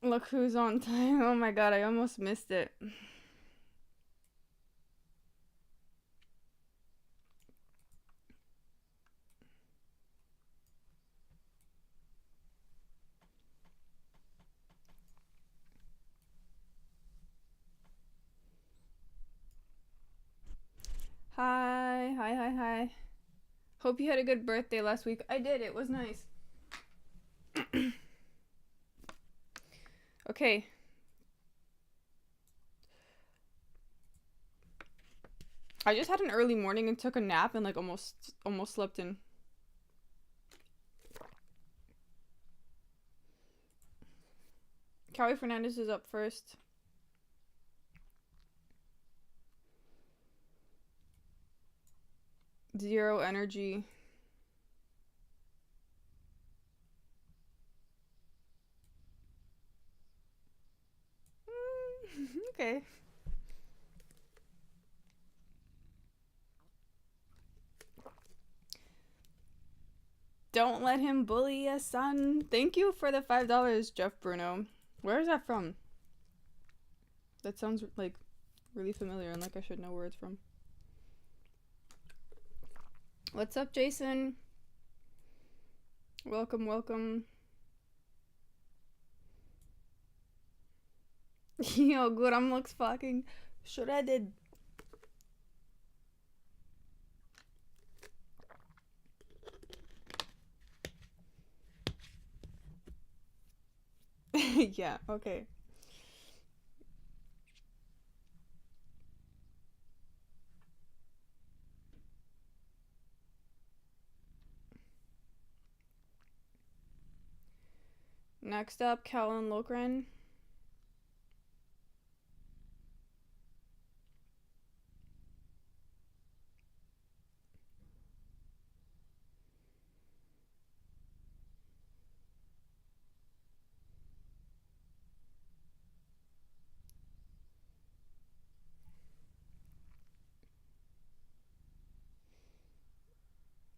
Look who's on time. Oh my god, I almost missed it. Hi, hi, hi, hi. Hope you had a good birthday last week. I did, it was nice. Okay. I just had an early morning and took a nap and like almost slept in. Callie Fernandez is up first. Zero energy. Okay. Don't let him bully us, son. Thank you for the $5, Jeff Bruno. Where is that from? That sounds like really familiar and like I should know where it's from. What's up, Jason? Welcome, welcome. Yo, Guram looks fucking shredded. Yeah, okay. Next up, Callan Lokren.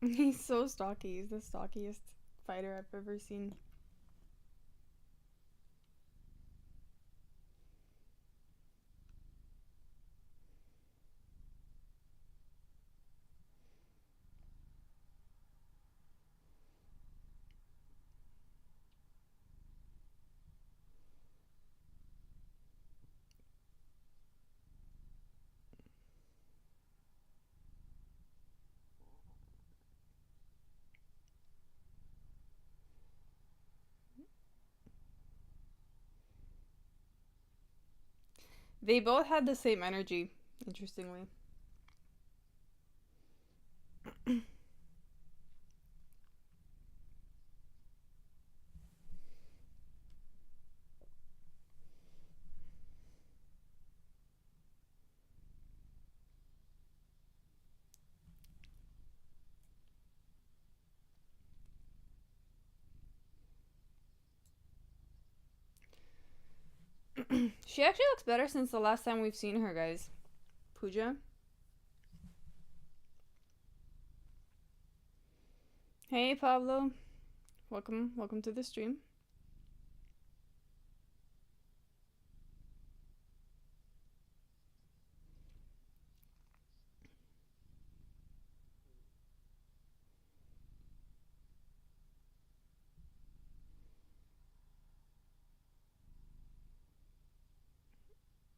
He's so stocky. He's the stockiest fighter I've ever seen. They both had the same energy, interestingly. She actually looks better since the last time we've seen her, guys. Pooja. Hey, Pablo. Welcome to the stream.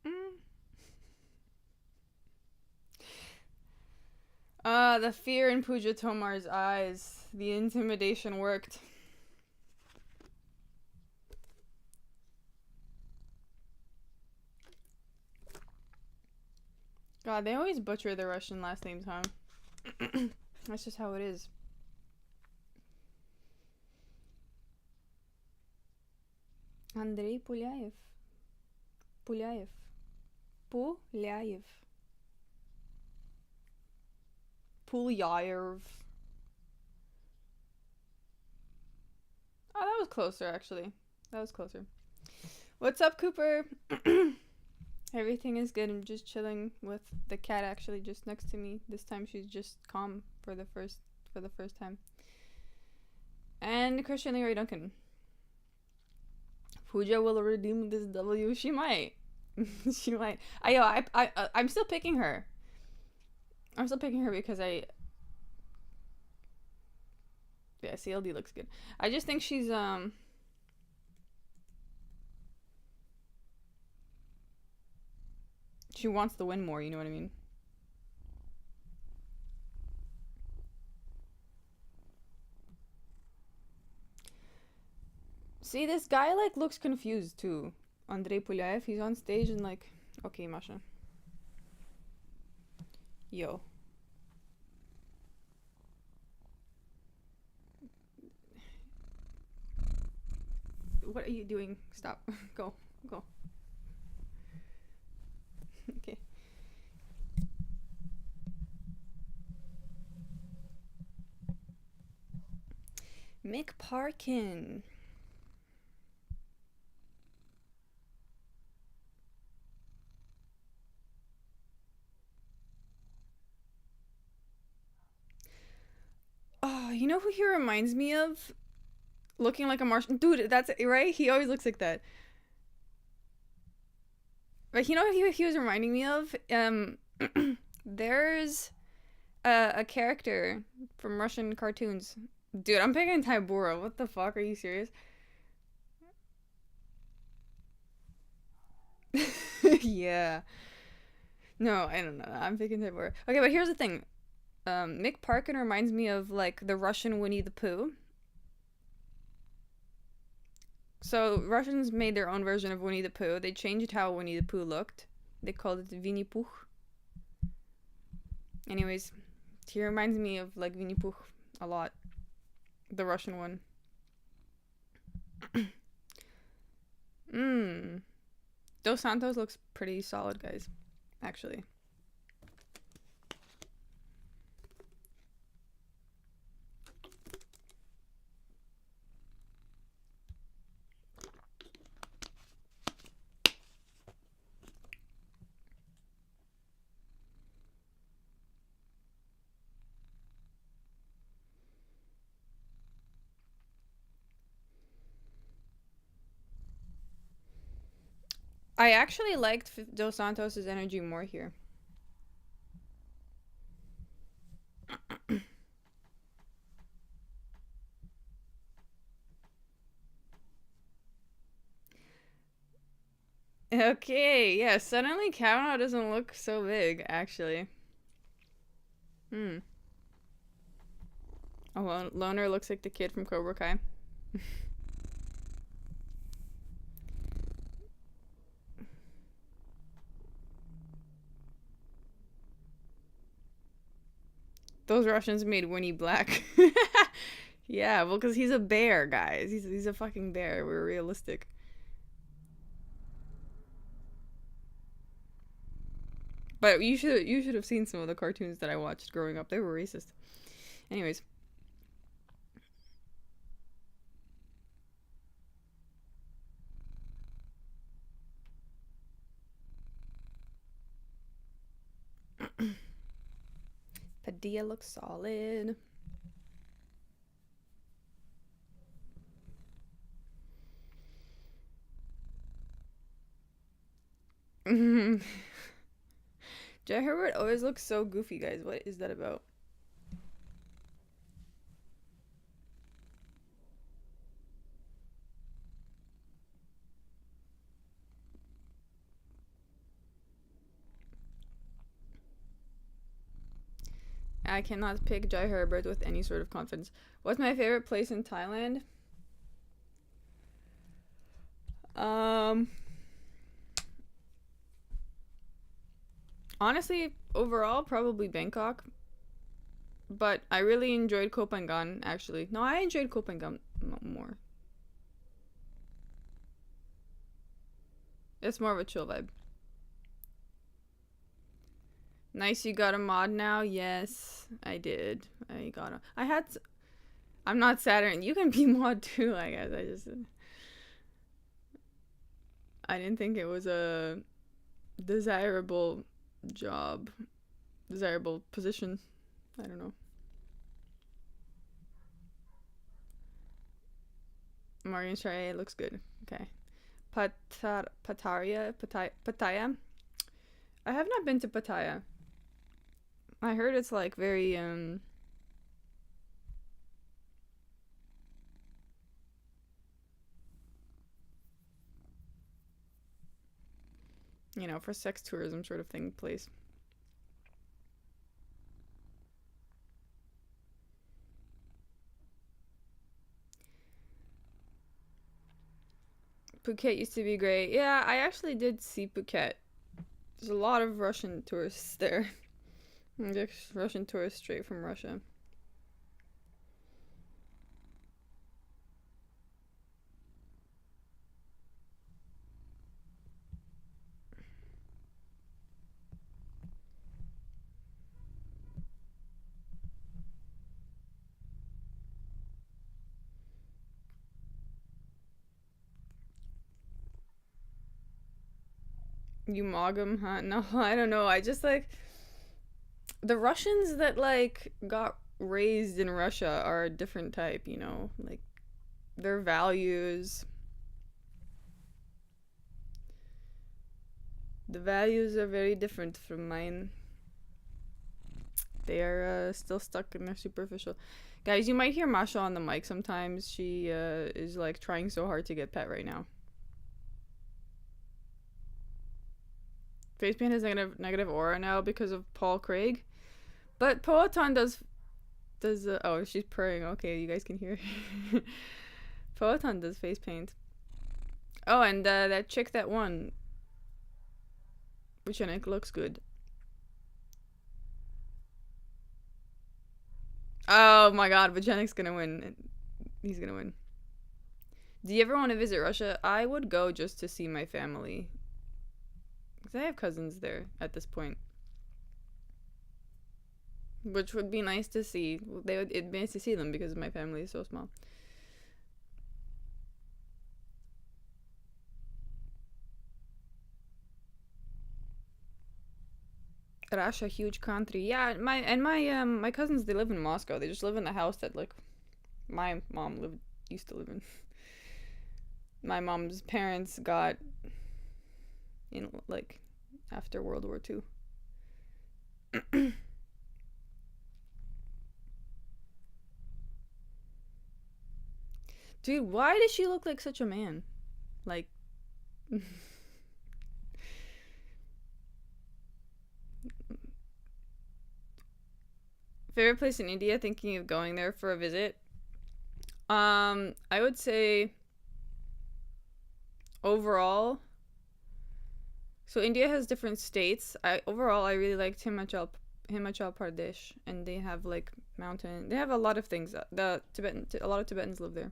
Mm. The fear in Pooja Tomar's eyes. The intimidation worked. God, they always butcher the Russian last names, huh? That's just how it is. Andrei Pulyaev. Pulyaev. Pulyaev. Pulyaev. Oh, that was closer, actually. That was closer. What's up, Cooper? Everything is good. I'm just chilling with the cat actually just next to me. This time she's just calm for the first time. And Christian Leroy Duncan. Pooja will redeem this W. She might. She might. I'm still picking her. I'm still picking her because yeah, CLD looks good. I just think she's she wants to win more, you know what I mean? See, this guy like looks confused too. Andrei Pulyaev, he's on stage and like, okay, Masha. Yo. What are you doing? Stop. Go. Go. Okay. Mick Parkin. Oh, you know who he reminds me of? Looking like a Martian. Dude, that's right? He always looks like that. But you know what he was reminding me of? There's a character from Russian cartoons. Dude, I'm picking Tybura. What the fuck? Are you serious? Yeah. No, I don't know. I'm picking Tybura. Okay, but here's the thing. Mick Parkin reminds me of like the Russian Winnie the Pooh. So Russians made their own version of Winnie the Pooh. They changed how Winnie the Pooh looked. They called it Winnie Pooh. Anyways, he reminds me of like Winnie Pooh a lot. The Russian one. Dos Santos looks pretty solid, guys. Actually. I actually liked Dos Santos' energy more here. Okay, yeah, suddenly Kavanaugh doesn't look so big, actually. Loner looks like the kid from Cobra Kai. Those Russians made Winnie black. Yeah, well, because he's a bear, guys. He's a fucking bear. We're realistic. But you should have seen some of the cartoons that I watched growing up. They were racist. Anyways. Padilla looks solid. Jai Herbert always looks so goofy, guys. What is that about? I cannot pick Jai Herbert with any sort of confidence. What's my favorite place in Thailand? Honestly, overall, probably Bangkok. But I really enjoyed Koh Phangan, actually. No, I enjoyed Koh Phangan more. It's more of a chill vibe. Nice, you got a mod now? Yes, I did. I got a... I'm not Saturn. You can be mod too, I guess. I didn't think it was a desirable job. Desirable position. I don't know. Morgan Charrier looks good. Okay. Pattaya. I have not been to Pattaya. I heard it's like very for sex tourism sort of thing place. Phuket used to be great. Yeah, I actually did see Phuket. There's a lot of Russian tourists there. Russian tourists straight from Russia. You mog them, huh? No, I don't know. I just like the Russians that like got raised in Russia are a different type, like their values. The values are very different from mine. They are still stuck in their superficial. Guys, you might hear Masha on the mic sometimes. She is like trying so hard to get pet right now. Facepaint has negative aura now because of Paul Craig. But Poaton does oh, she's purring. Okay, you guys can hear. Poaton does face paint. Oh, and that chick that won, which I think looks good. Oh my god, Vagenic's gonna win. He's gonna win. Do you ever want to visit Russia? I would go just to see my family. Because I have cousins there at this point. Which would be nice to see. It'd be nice to see them because my family is so small. Russia, huge country. Yeah, my cousins, they live in Moscow. They just live in the house that like my mom used to live in. My mom's parents got in like after World War II. Dude, why does she look like such a man? Like favorite place in India, thinking of going there for a visit. I would say overall. So India has different states. I really liked Himachal Pradesh, and they have like mountain. They have a lot of things. A lot of Tibetans live there.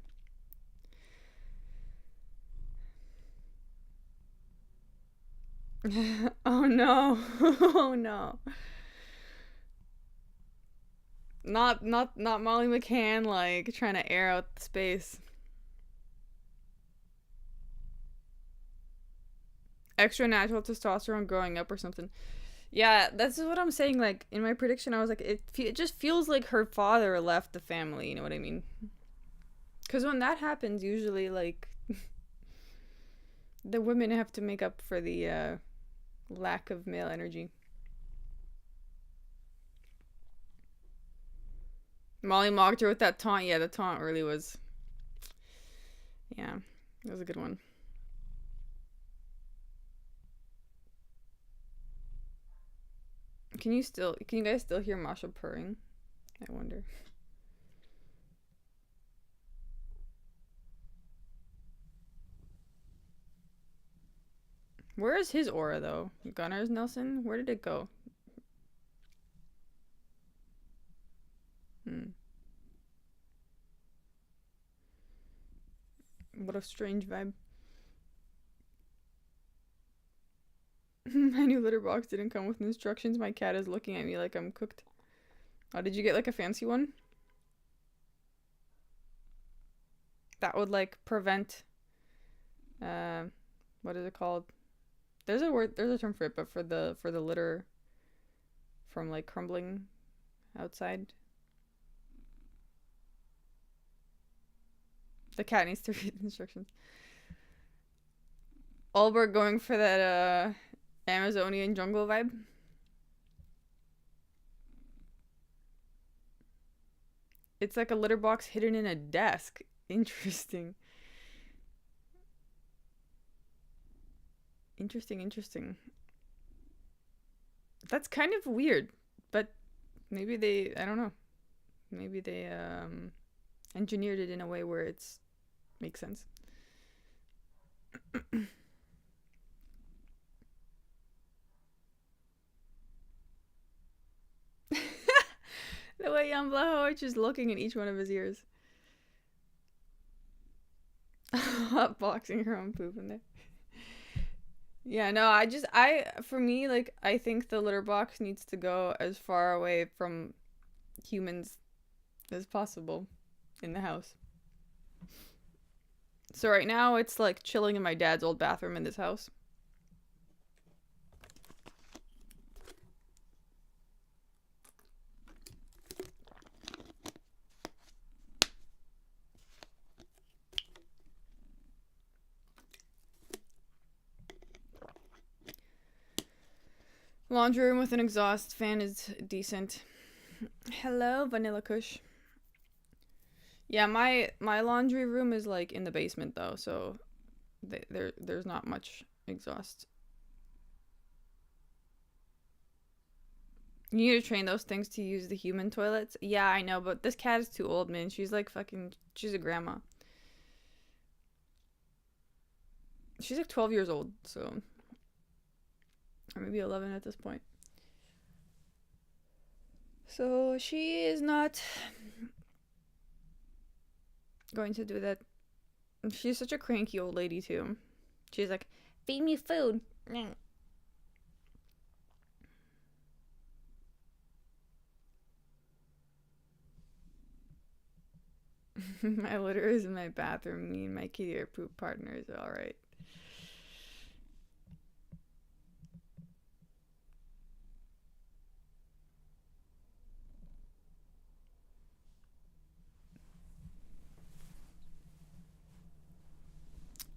Oh no. Oh no. Not Molly McCann like trying to air out the space. Extra natural testosterone growing up or something. Yeah, that's what I'm saying. Like in my prediction, I was like, it just feels like her father left the family. You know what I mean? Because when that happens, usually like the women have to make up for the lack of male energy. Molly mocked her with that taunt. Yeah, the taunt really was. Yeah, it was a good one. Can you guys still hear Masha purring? I wonder. Where is his aura though? Gunnar's Nelson? Where did it go? Hmm. What a strange vibe. My new litter box didn't come with instructions. My cat is looking at me like I'm cooked. Oh, did you get like a fancy one? That would like prevent uh what is it called? There's a term for it, but for the litter from like crumbling outside. The cat needs to read instructions. Allberg going for that Amazonian jungle vibe. It's like a litter box hidden in a desk. Interesting. Interesting. That's kind of weird, but maybe they, I don't know. Maybe they engineered it in a way where it's makes sense. The way Jan Blachowicz is looking at each one of his ears. Hot boxing her own poop in there. Yeah, no, for me, like, I think the litter box needs to go as far away from humans as possible in the house. So right now it's like chilling in my dad's old bathroom in this house. Laundry room with an exhaust fan is decent. Hello, Vanilla Kush. Yeah, my laundry room is like in the basement though, so there's not much exhaust. You need to train those things to use the human toilets. Yeah, I know, but this cat is too old, man. She's like fucking. She's a grandma. She's like 12 years old, so. Or maybe 11 at this point. So she is not going to do that. She's such a cranky old lady, too. She's like, feed me food. My litter is in my bathroom. Me and my kitty are poop partners. Alright.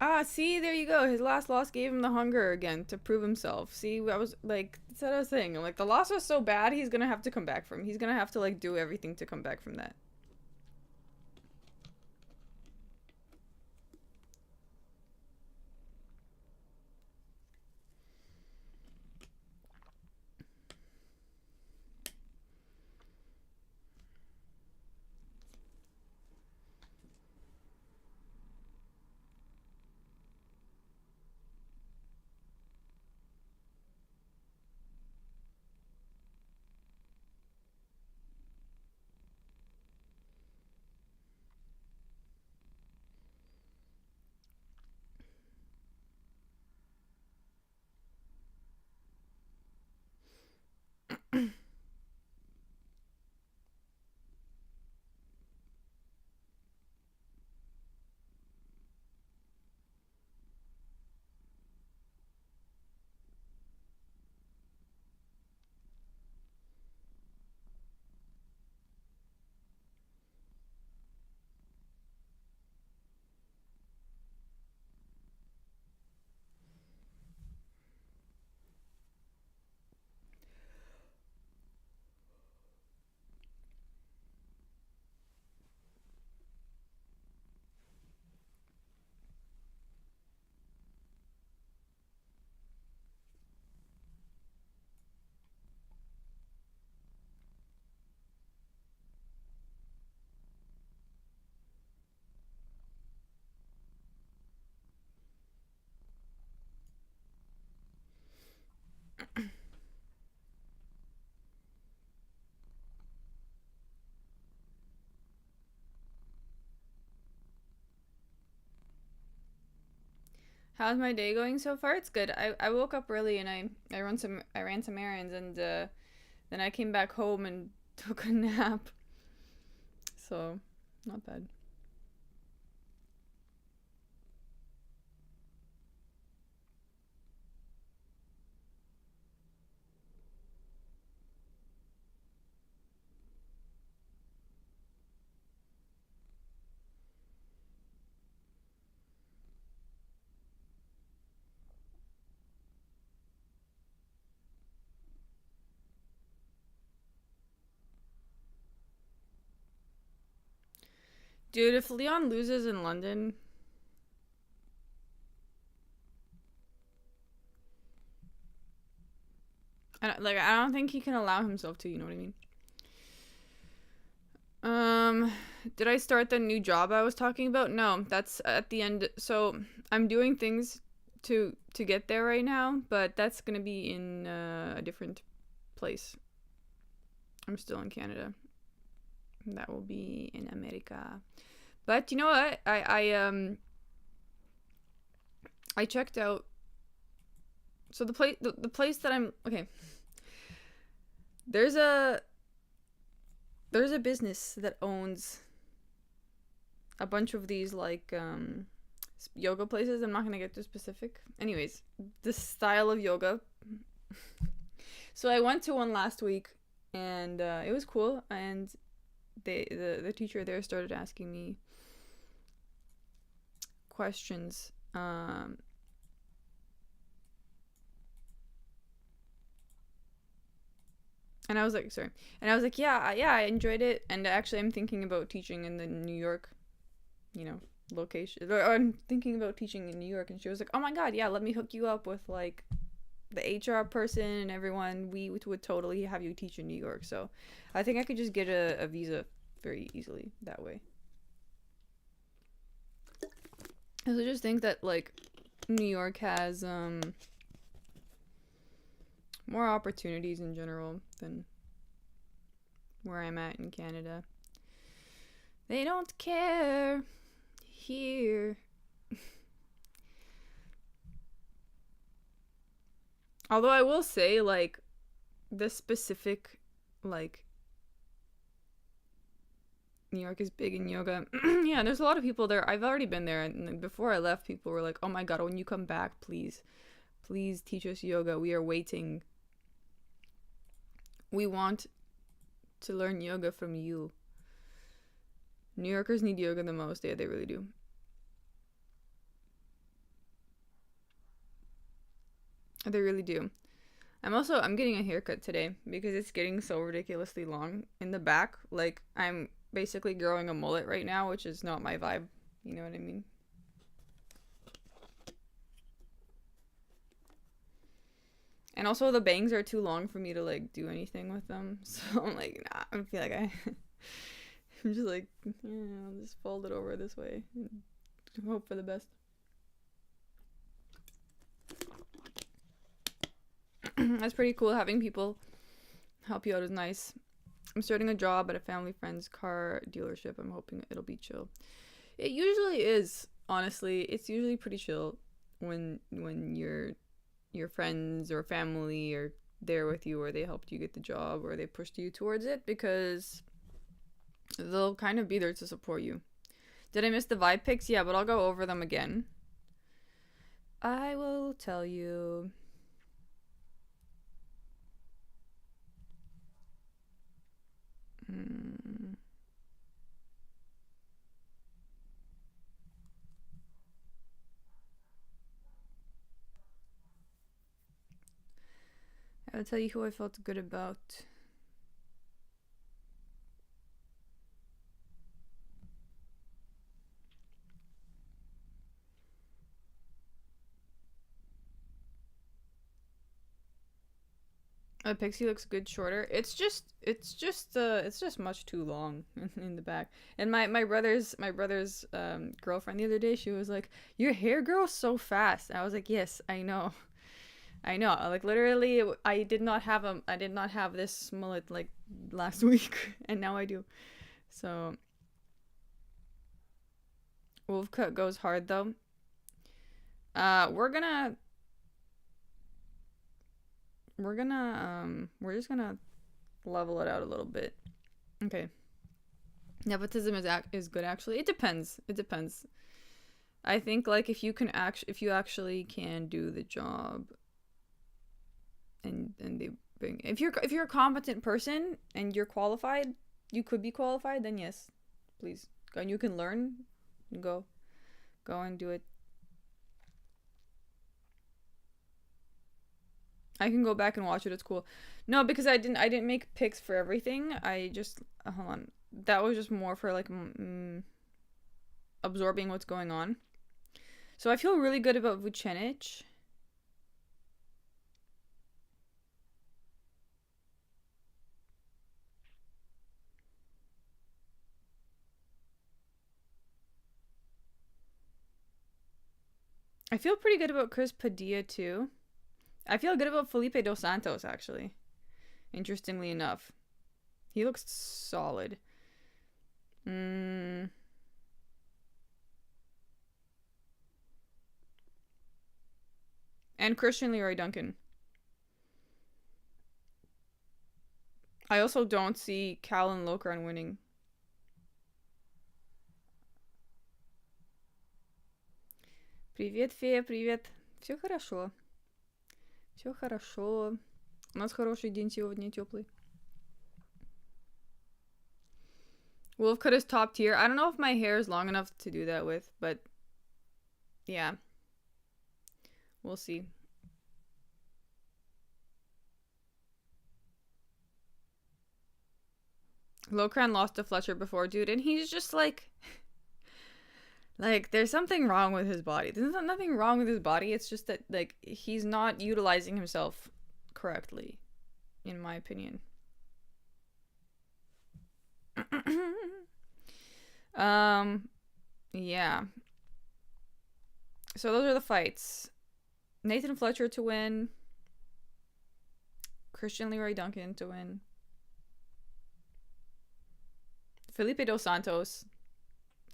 Ah, see, there you go. His last loss gave him the hunger again to prove himself. See, I was like, that's what I was saying. I'm like, the loss was so bad, he's gonna have to come back from. He's gonna have to like do everything to come back from that. How's my day going so far? It's good. I woke up early and I ran some errands and then I came back home and took a nap. So, not bad. Dude, if Leon loses in London, I don't think he can allow himself to. You know what I mean? Um, did I start the new job I was talking about? No, that's at the end. So I'm doing things to get there right now, but that's gonna be in a different place. I'm still in Canada. That will be in America. But you know what? I checked out. So the place that I'm okay. There's a there's a business that owns a bunch of these like yoga places. I'm not gonna get too specific. Anyways, this style of yoga. So I went to one last week, and it was cool. And the teacher there started asking me questions. And I was like, sorry. And I was like, yeah, I enjoyed it. And actually, I'm thinking about teaching in the New York, you know, location. Or I'm thinking about teaching in New York. And she was like, oh my God, yeah, let me hook you up with like the HR person and everyone. We would totally have you teach in New York. So I think I could just get a visa very easily that way. I just think that like New York has more opportunities in general than where I'm at in Canada. They don't care here. Although I will say, like, the specific, like, New York is big in yoga. Yeah, there's a lot of people there. I've already been there, and before I left, people were like, oh my God, when you come back, please teach us yoga. We are waiting. We want to learn yoga from you. New Yorkers need yoga the most. Yeah, they really do. They really do. I'm getting a haircut today because it's getting so ridiculously long in the back. Like, I'm basically growing a mullet right now, which is not my vibe. You know what I mean? And also the bangs are too long for me to like do anything with them. So I'm like, nah, I feel like I'm just like, yeah, I'll just fold it over this way and hope for the best. That's pretty cool. Having people help you out is nice. I'm starting a job at a family friend's car dealership. I'm hoping it'll be chill. It usually is, honestly. It's usually pretty chill when your friends or family are there with you, or they helped you get the job, or they pushed you towards it, because they'll kind of be there to support you. Did I miss the vibe pics? Yeah, but I'll go over them again. I will tell you. Hmm. I will tell you who I felt good about. Pixie looks good shorter. It's just much too long in the back. And my brother's girlfriend the other day, she was like, "Your hair grows so fast." I was like, "Yes, I know, I know." Like literally, I did not have this mullet like last week, and now I do. So wolf cut goes hard though. We're gonna we're just gonna level it out a little bit. Okay. Nepotism is good actually. It depends. It depends. I think like if you actually can do the job, and they bring, if you're a competent person and you're qualified, you could be qualified, then yes, please. And you can learn, go and do it. I can go back and watch it. It's cool. No, because I didn't make picks for everything. I just hold on. That was just more for like absorbing what's going on. So I feel really good about Vucenic. I feel pretty good about Chris Padilla too. I feel good about Felipe Dos Santos actually. Interestingly enough. He looks solid. And Christian Leroy Duncan. I also don't see Callan Locron winning. Привет, Фея, привет. Все хорошо. Все хорошо. У нас хороший день сегодня, теплый. Wolf cut is top tier. I don't know if my hair is long enough to do that with, but yeah. We'll see. Locran lost to Fletcher before, dude, and he's just like there's something wrong with his body. There's nothing wrong with his body. It's just that like he's not utilizing himself correctly, in my opinion. Yeah. So those are the fights. Nathan Fletcher to win. Christian Leroy Duncan to win. Felipe Dos Santos,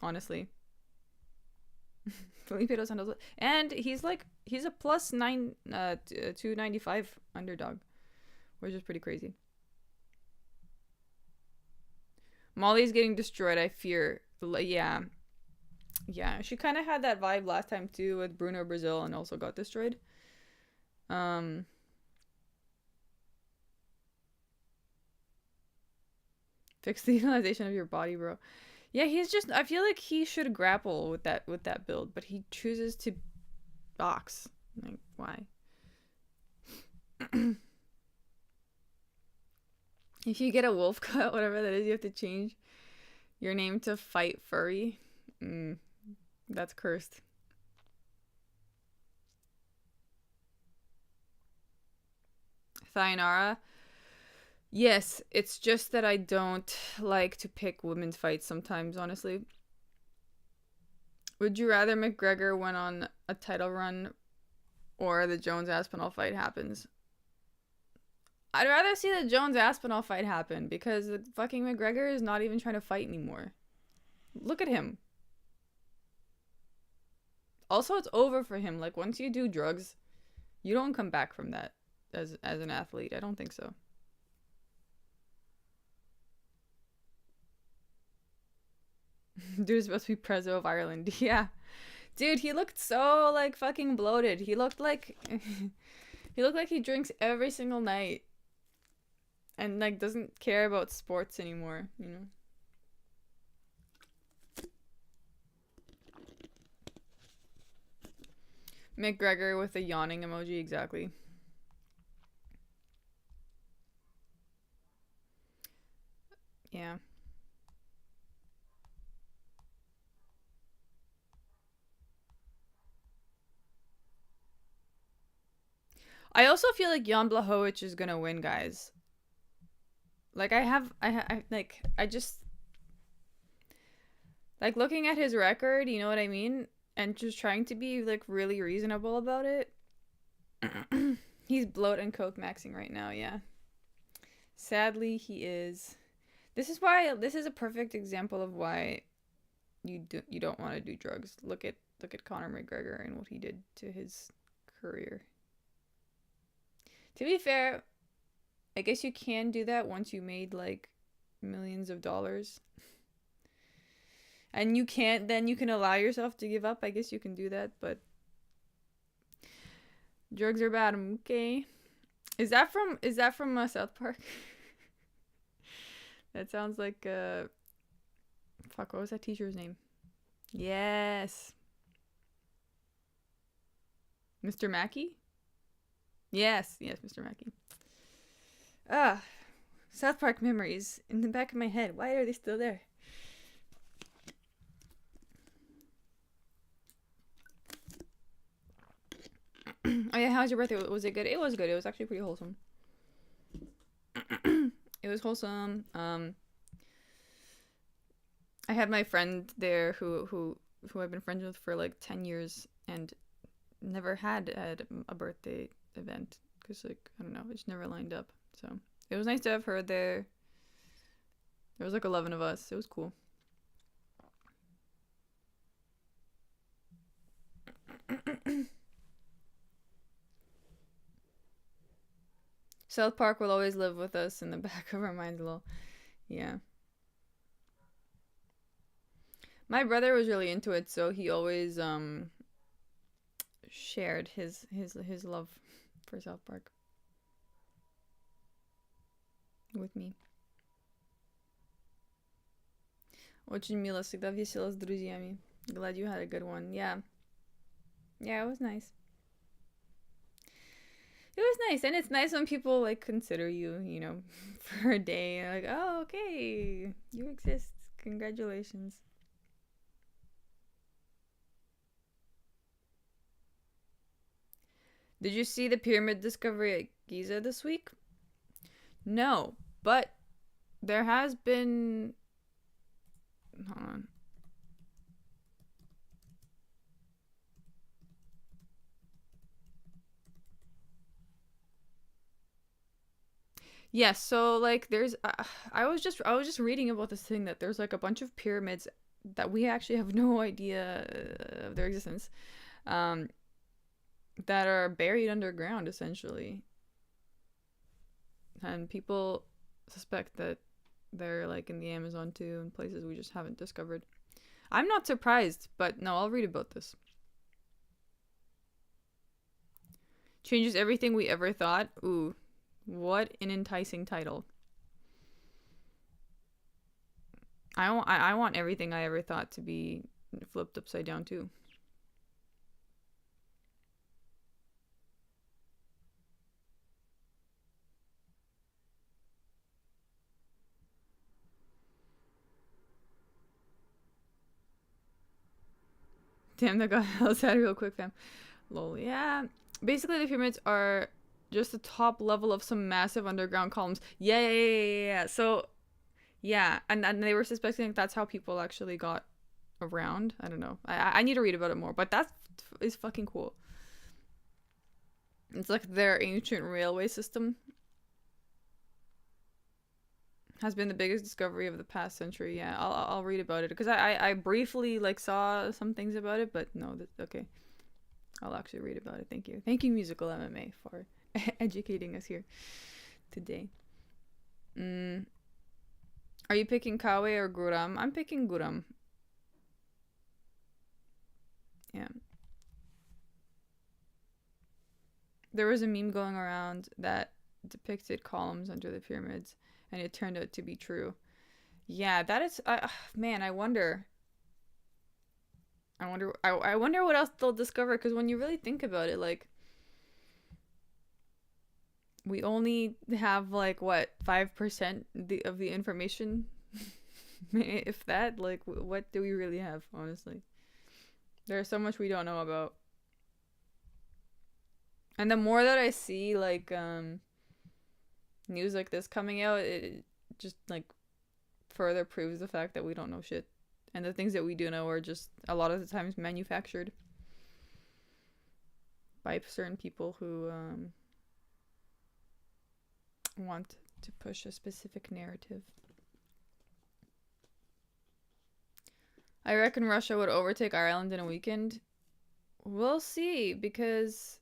honestly. Felipe Dos Santos, and he's a plus 295 underdog, which is pretty crazy. Molly's getting destroyed, I fear. Yeah, she kind of had that vibe last time too with Bruno Brazil, and also got destroyed. Fix the utilization of your body, bro. Yeah, he's just. I feel like he should grapple with that build, but he chooses to box. Like, why? If you get a wolf cut, whatever that is, you have to change your name to Fight Furry. That's cursed. Thainara. Yes, it's just that I don't like to pick women's fights sometimes, honestly. Would you rather McGregor went on a title run or the Jones-Aspinall fight happens? I'd rather see the Jones-Aspinall fight happen because the fucking McGregor is not even trying to fight anymore. Look at him. Also, it's over for him. Like, once you do drugs, you don't come back from that as an athlete. I don't think so. Dude is supposed to be Prezzo of Ireland. Yeah. Dude, he looked so, like, fucking bloated. He looked like... he looked like he drinks every single night. And, like, doesn't care about sports anymore, you know? McGregor with a yawning emoji, exactly. Yeah. I also feel like Jan Blachowicz is gonna win, guys. Like, I just... Like, looking at his record, you know what I mean? And just trying to be, like, really reasonable about it. He's bloat and coke maxing right now, yeah. Sadly, he is. This is a perfect example of why you don't want to do drugs. Look at Conor McGregor and what he did to his career. To be fair, I guess you can do that once you made like millions of dollars. And you can allow yourself to give up. I guess you can do that, but drugs are bad, okay? Is that from South Park? That sounds like fuck, what was that teacher's name? Yes. Mr. Mackey? Yes, Mr. Mackey. South Park memories in the back of my head. Why are they still there? Oh yeah, how was your birthday? Was it good? It was good. It was actually pretty wholesome. It was wholesome. I had my friend there who I've been friends with for like 10 years and never had a birthday event because like I don't know, it just never lined up. So it was nice to have her there. There was like 11 of us. It was cool. South Park will always live with us in the back of our minds a little. Yeah. My brother was really into it, so he always shared his love for South Park with me. Очень мило, всегда весело с друзьями. Glad you had a good one. Yeah. Yeah, it was nice. It was nice, and it's nice when people like consider you, for a day. Like, oh, okay, you exist. Congratulations. Did you see the pyramid discovery at Giza this week? No, but there has been. Hold on. Yes, so like there's I was just reading about this thing that there's like a bunch of pyramids that we actually have no idea of their existence. Um that are buried underground essentially. And people suspect that they're like in the Amazon too and places we just haven't discovered. I'm not surprised, but no, I'll read about this. Changes everything we ever thought. Ooh, what an enticing title. I want everything I ever thought to be flipped upside down too. Damn, that got hell sad real quick, fam. Lol. Yeah. Basically, the pyramids are just the top level of some massive underground columns. Yeah, yeah, yeah, yeah, yeah. So, yeah. And they were suspecting that's how people actually got around. I don't know. I need to read about it more, but that is fucking cool. It's like their ancient railway system has been the biggest discovery of the past century. Yeah, I'll read about it because I briefly like saw some things about it, but no, okay. I'll actually read about it. Thank you, musical MMA, for educating us here today. Mm. Are you picking Kawe or Guram? I'm picking Guram. Yeah. There was a meme going around that depicted columns under the pyramids, and it turned out to be true. Yeah, that is. Man, I wonder. I wonder what else they'll discover. Because when you really think about it, like we only have like what 5% of the information, if that. Like, what do we really have? Honestly, there's so much we don't know about. And the more that I see like news like this coming out, it just like further proves the fact that we don't know shit. And the things that we do know are just a lot of the times manufactured by certain people who want to push a specific narrative. I reckon Russia would overtake Ireland in a weekend. We'll see, because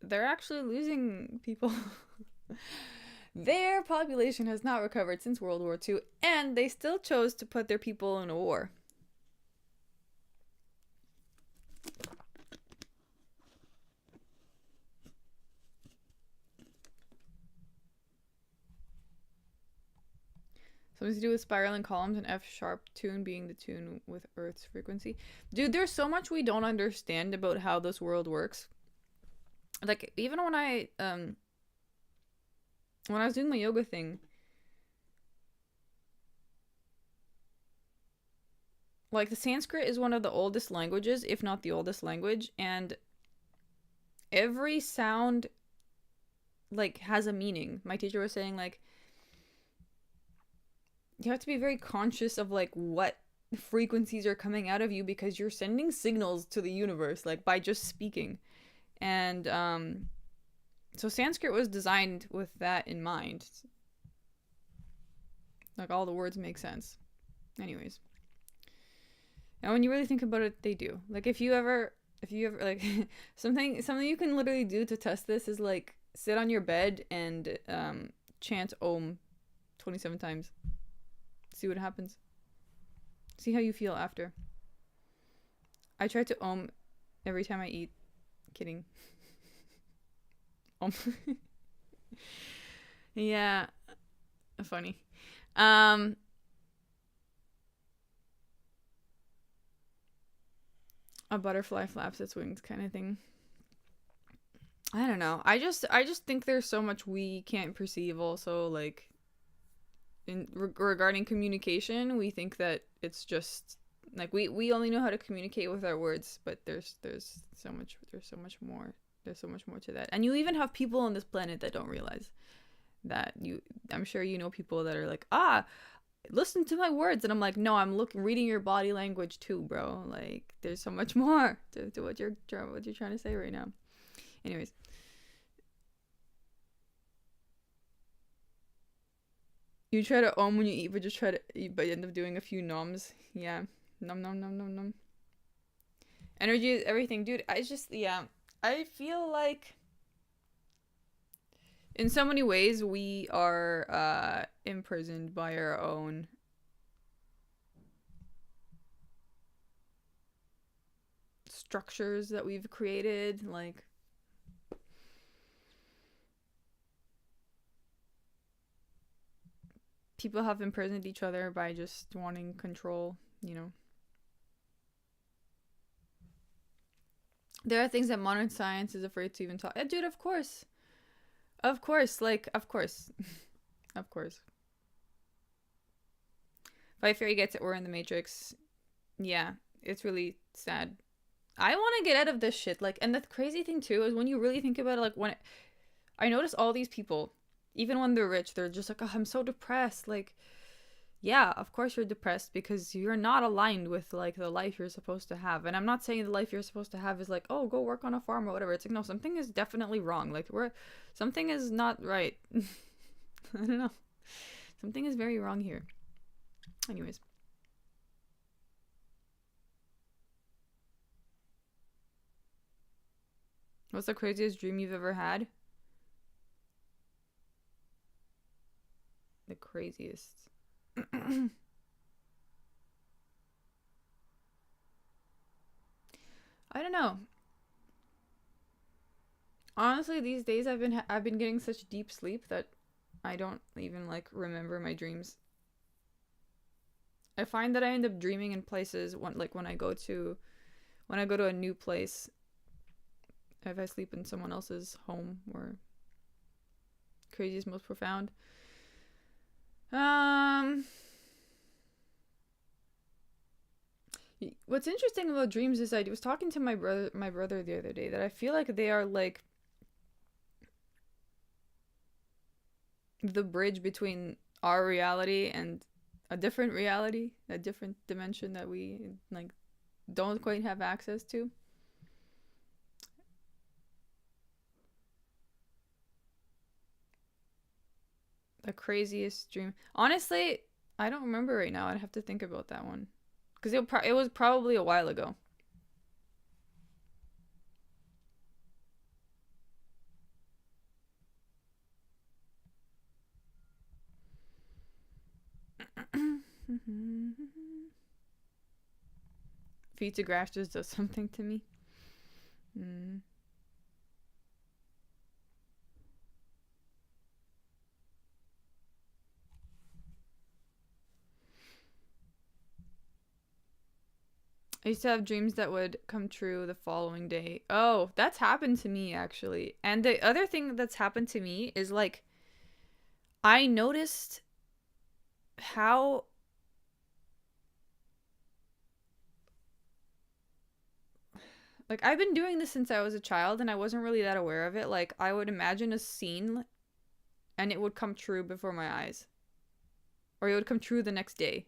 they're actually losing people. Their population has not recovered since World War II, and they still chose to put their people in a war. Something to do with spiraling columns and F sharp tune being the tune with Earth's frequency. Dude, there's so much we don't understand about how this world works. Like, even when I was doing my yoga thing, like the Sanskrit is one of the oldest languages, if not the oldest language, and every sound like has a meaning. My teacher was saying like you have to be very conscious of like what frequencies are coming out of you because you're sending signals to the universe like by just speaking. And so Sanskrit was designed with that in mind. Like all the words make sense. Anyways. And when you really think about it, they do. Like if you ever like something you can literally do to test this is like sit on your bed and chant Om 27 times. See what happens. See how you feel after. I try to Om every time I eat. Kidding. Om. Yeah. Funny. A butterfly flaps its wings kind of thing. I don't know. I just think there's so much we can't perceive also like regarding communication, we think that it's just like we only know how to communicate with our words, but there's so much more. There's so much more to that. And you even have people on this planet that don't realize that I'm sure you know people that are like, listen to my words, and I'm like, no, I'm reading your body language too, bro. Like there's so much more to what you're trying to say right now. Anyways, you try to when you eat, but just try to eat, but you end up doing a few noms. Yeah, nom nom nom nom nom. Energy is everything, dude. I feel like in so many ways we are imprisoned by our own structures that we've created. Like people have imprisoned each other by just wanting control, you know. There are things that modern science is afraid to even talk. Yeah, dude, of course. Of course, like, of course. Of course. Fight Fairy gets it, we're in the Matrix. Yeah, it's really sad. I want to get out of this shit. Like, and the crazy thing, too, is when you really think about it, like, I notice all these people, even when they're rich, they're just like, oh, I'm so depressed. Like, yeah, of course you're depressed because you're not aligned with like the life you're supposed to have. And I'm not saying the life you're supposed to have is like, oh, go work on a farm or whatever. It's like, no, something is definitely wrong. Like something is not right. I don't know. Something is very wrong here. Anyways. What's the craziest dream you've ever had? The craziest. I don't know. Honestly, these days I've been getting such deep sleep that I don't even like remember my dreams. I find that I end up dreaming in places when I go to a new place. If I sleep in someone else's home or craziest, most profound. What's interesting about dreams is I was talking to my brother the other day that I feel like they are like the bridge between our reality and a different reality, a different dimension that we like don't quite have access to. The craziest dream. Honestly, I don't remember right now. I'd have to think about that one because it was probably a while ago. Feet to grass just does something to me. Mm. I used to have dreams that would come true the following day. Oh, that's happened to me actually. And the other thing that's happened to me is like I noticed how Like, I've been doing this since I was a child, and I wasn't really that aware of it. Like, I would imagine a scene, and it would come true before my eyes. Or it would come true the next day.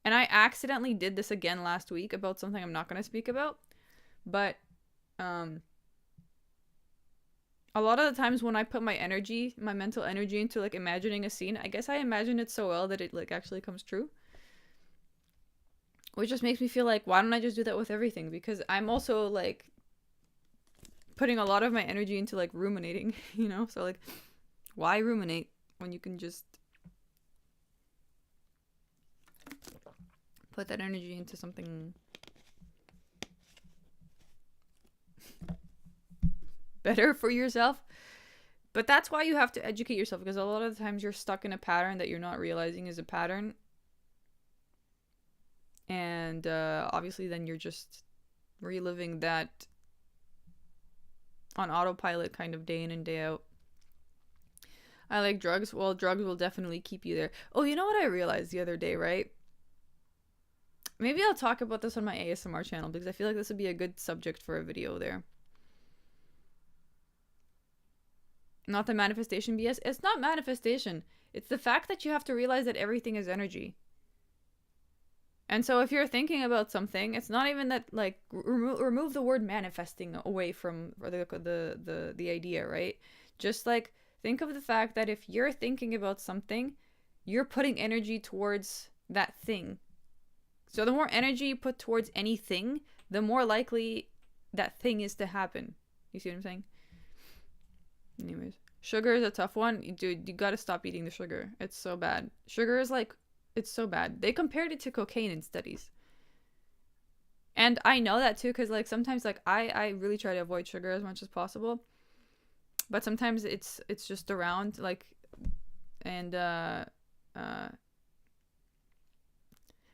And I accidentally did this again last week about something I'm not going to speak about. But, a lot of the times when I put my energy, my mental energy into, like, imagining a scene, I guess I imagine it so well that it, like, actually comes true. Which just makes me feel like, why don't I just do that with everything? Because I'm also, like, putting a lot of my energy into, like, ruminating, you know? So, like, why ruminate when you can just put that energy into something better for yourself? But that's why you have to educate yourself, because a lot of the times you're stuck in a pattern that you're not realizing is a pattern. And obviously then you're just reliving that on autopilot kind of day in and day out. I like drugs. Well, drugs will definitely keep you there. Oh, you know what I realized the other day, right? Maybe I'll talk about this on my ASMR channel, because I feel like this would be a good subject for a video there. Not the manifestation BS. It's not manifestation. It's the fact that you have to realize that everything is energy. And so if you're thinking about something, it's not even that, like, remove the word manifesting away from the idea, right? Just, like, think of the fact that if you're thinking about something, you're putting energy towards that thing. So the more energy you put towards anything, the more likely that thing is to happen. You see what I'm saying? Anyways, sugar is a tough one. Dude, you gotta stop eating the sugar. It's so bad. Sugar is, like, it's so bad. They compared it to cocaine in studies. And I know that too, because, like, sometimes, like, I really try to avoid sugar as much as possible. But sometimes it's just around, like, and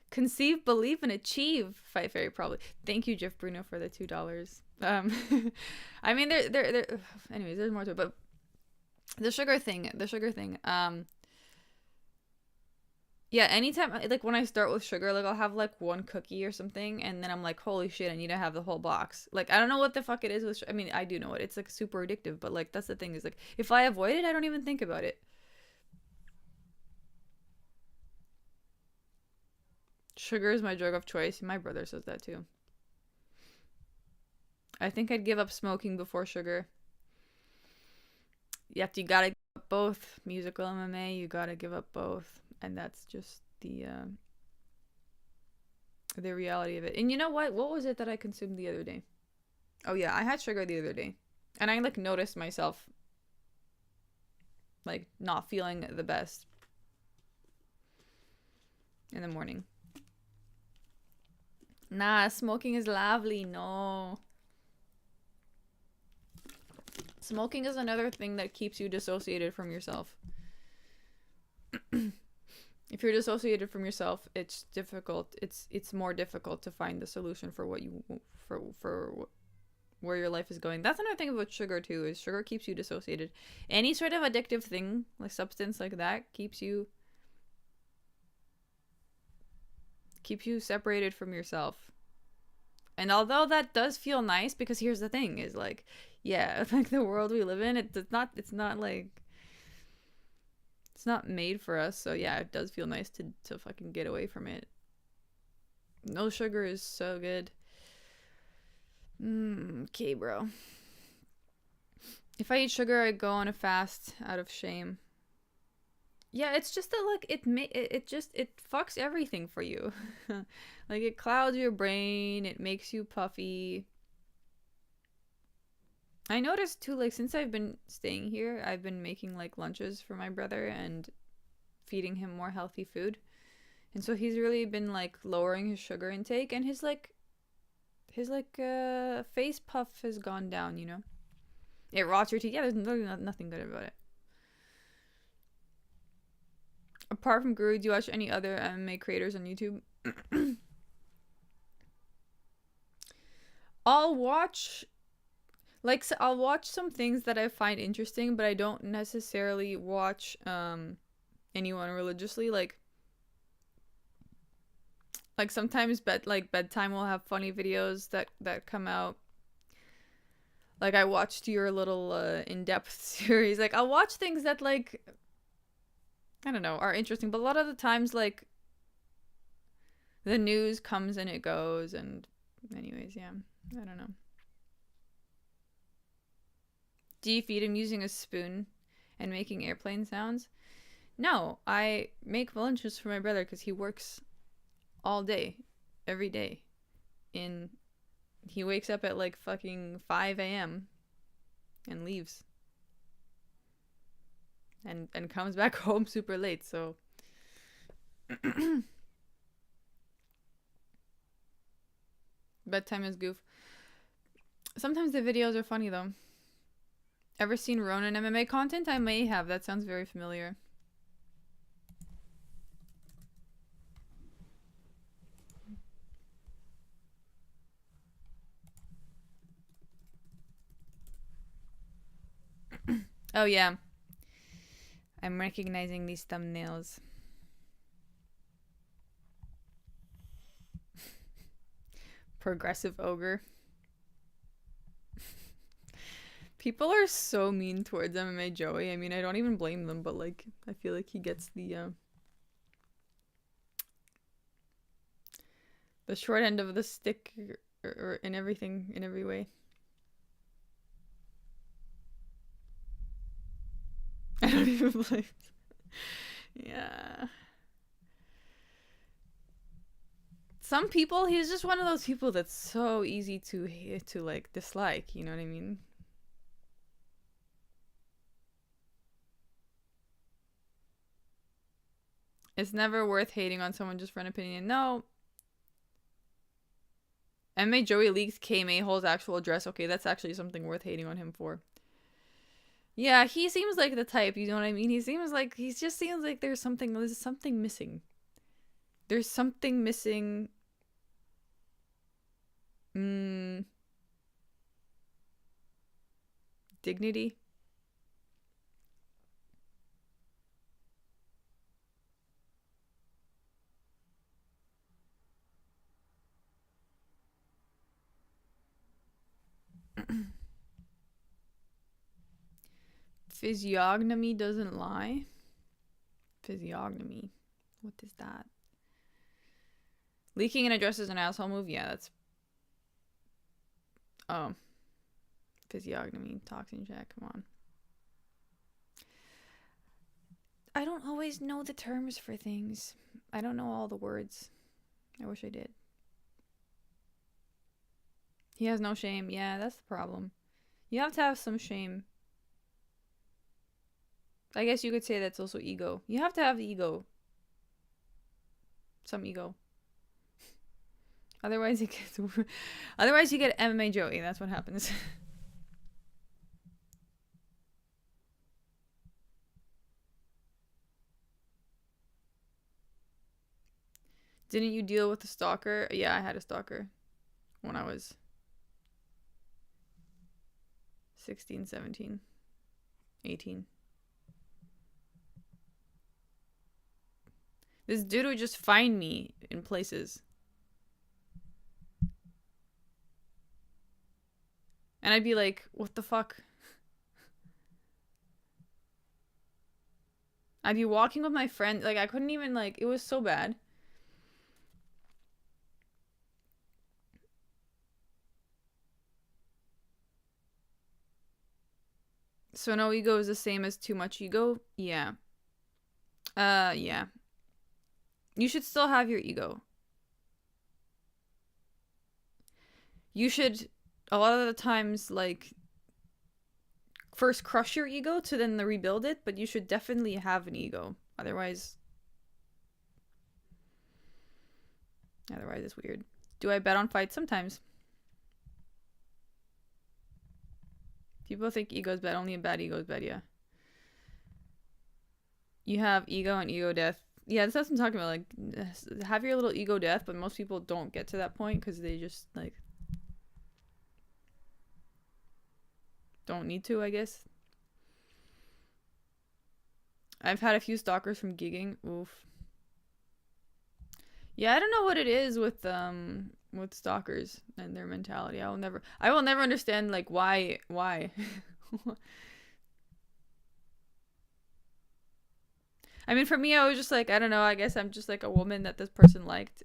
conceive, believe, and achieve. Fight Fairy probably. Thank you, Jeff Bruno, for the $2. I mean, there. Anyways, there's more to it, but the sugar thing. Yeah, anytime, like, when I start with sugar, like, I'll have, like, one cookie or something, and then I'm like, holy shit, I need to have the whole box. Like, I don't know what the fuck it is with I mean, I do know it. It's, like, super addictive, but, like, that's the thing, is, like, if I avoid it, I don't even think about it. Sugar is my drug of choice. My brother says that, too. I think I'd give up smoking before sugar. Yep, you gotta give up both. Musical MMA, you gotta give up both. And that's just the reality of it. And you know what? What was it that I consumed the other day? Oh yeah, I had sugar the other day. And I, like, noticed myself, like, not feeling the best in the morning. Nah, smoking is lovely. No. Smoking is another thing that keeps you dissociated from yourself. If you're dissociated from yourself, it's difficult. It's more difficult to find the solution for what you for where your life is going. That's another thing about sugar too. Is sugar keeps you dissociated. Any sort of addictive thing, like substance like that, keeps you separated from yourself. And although that does feel nice, because here's the thing: is, like, yeah, like, the world we live in, it's not like, it's not made for us. So yeah, it does feel nice to fucking get away from it. No sugar is so good. Okay, bro. If I eat sugar, I go on a fast out of shame. Yeah, it's just that, like, it fucks everything for you. Like, it clouds your brain, it makes you puffy. I noticed too, like, since I've been staying here, I've been making, like, lunches for my brother and feeding him more healthy food. And so he's really been, like, lowering his sugar intake, and his face puff has gone down, you know? It rots your teeth. Yeah, there's nothing good about it. Apart from Guru, do you watch any other MMA creators on YouTube? I'll watch some things that I find interesting, but I don't necessarily watch anyone religiously. Like sometimes bedtime will have funny videos that come out. Like, I watched your little in-depth series. Like, I'll watch things that, like, I don't know, are interesting. But a lot of the times, like, the news comes and it goes. And anyways, yeah. I don't know. Do you feed him using a spoon and making airplane sounds? No, I make lunches for my brother because he works all day, every day. He wakes up at like fucking 5 a.m. and leaves. And comes back home super late, so bedtime is goof. Sometimes the videos are funny though. Ever seen Ronin MMA content? I may have. That sounds very familiar. Oh yeah. I'm recognizing these thumbnails. Progressive ogre. People are so mean towards MMA Joey. I mean, I don't even blame them, but like, I feel like he gets the short end of the stick or in everything, in every way. I don't even blame. Yeah. Some people, he's just one of those people that's so easy to like dislike. You know what I mean? It's never worth hating on someone just for an opinion. No. MMA Joey leaks KMA Hole's actual address. Okay, that's actually something worth hating on him for. Yeah, he seems like the type, you know what I mean? He just seems like there's something missing. There's something missing. Dignity. Physiognomy doesn't lie. Physiognomy. What is that? Leaking an address is an asshole move? Yeah, that's... Oh. Physiognomy. Toxin check. Come on. I don't always know the terms for things. I don't know all the words. I wish I did. He has no shame. Yeah, that's the problem. You have to have some shame. I guess you could say that's also ego. You have to have the ego. Some ego. Otherwise, otherwise you get MMA Joey. That's what happens. Didn't you deal with a stalker? Yeah, I had a stalker when I was 16, 17, 18. This dude would just find me in places. And I'd be like, what the fuck? I'd be walking with my friend. Like, I couldn't even, like, it was so bad. So no ego is the same as too much ego? Yeah. Yeah. You should still have your ego. You should, a lot of the times, like, first crush your ego to then rebuild it, but you should definitely have an ego. Otherwise it's weird. Do I bet on fights? Sometimes. People think ego's bad. Only a bad ego is bad, yeah. You have ego and ego death. Yeah, that's what I'm talking about. Like, have your little ego death, but most people don't get to that point because they just, like, don't need to, I guess. I've had a few stalkers from gigging. Oof. Yeah, I don't know what it is with with stalkers and their mentality. I will never understand like why. I mean, for me, I was just like, I don't know. I guess I'm just like a woman that this person liked.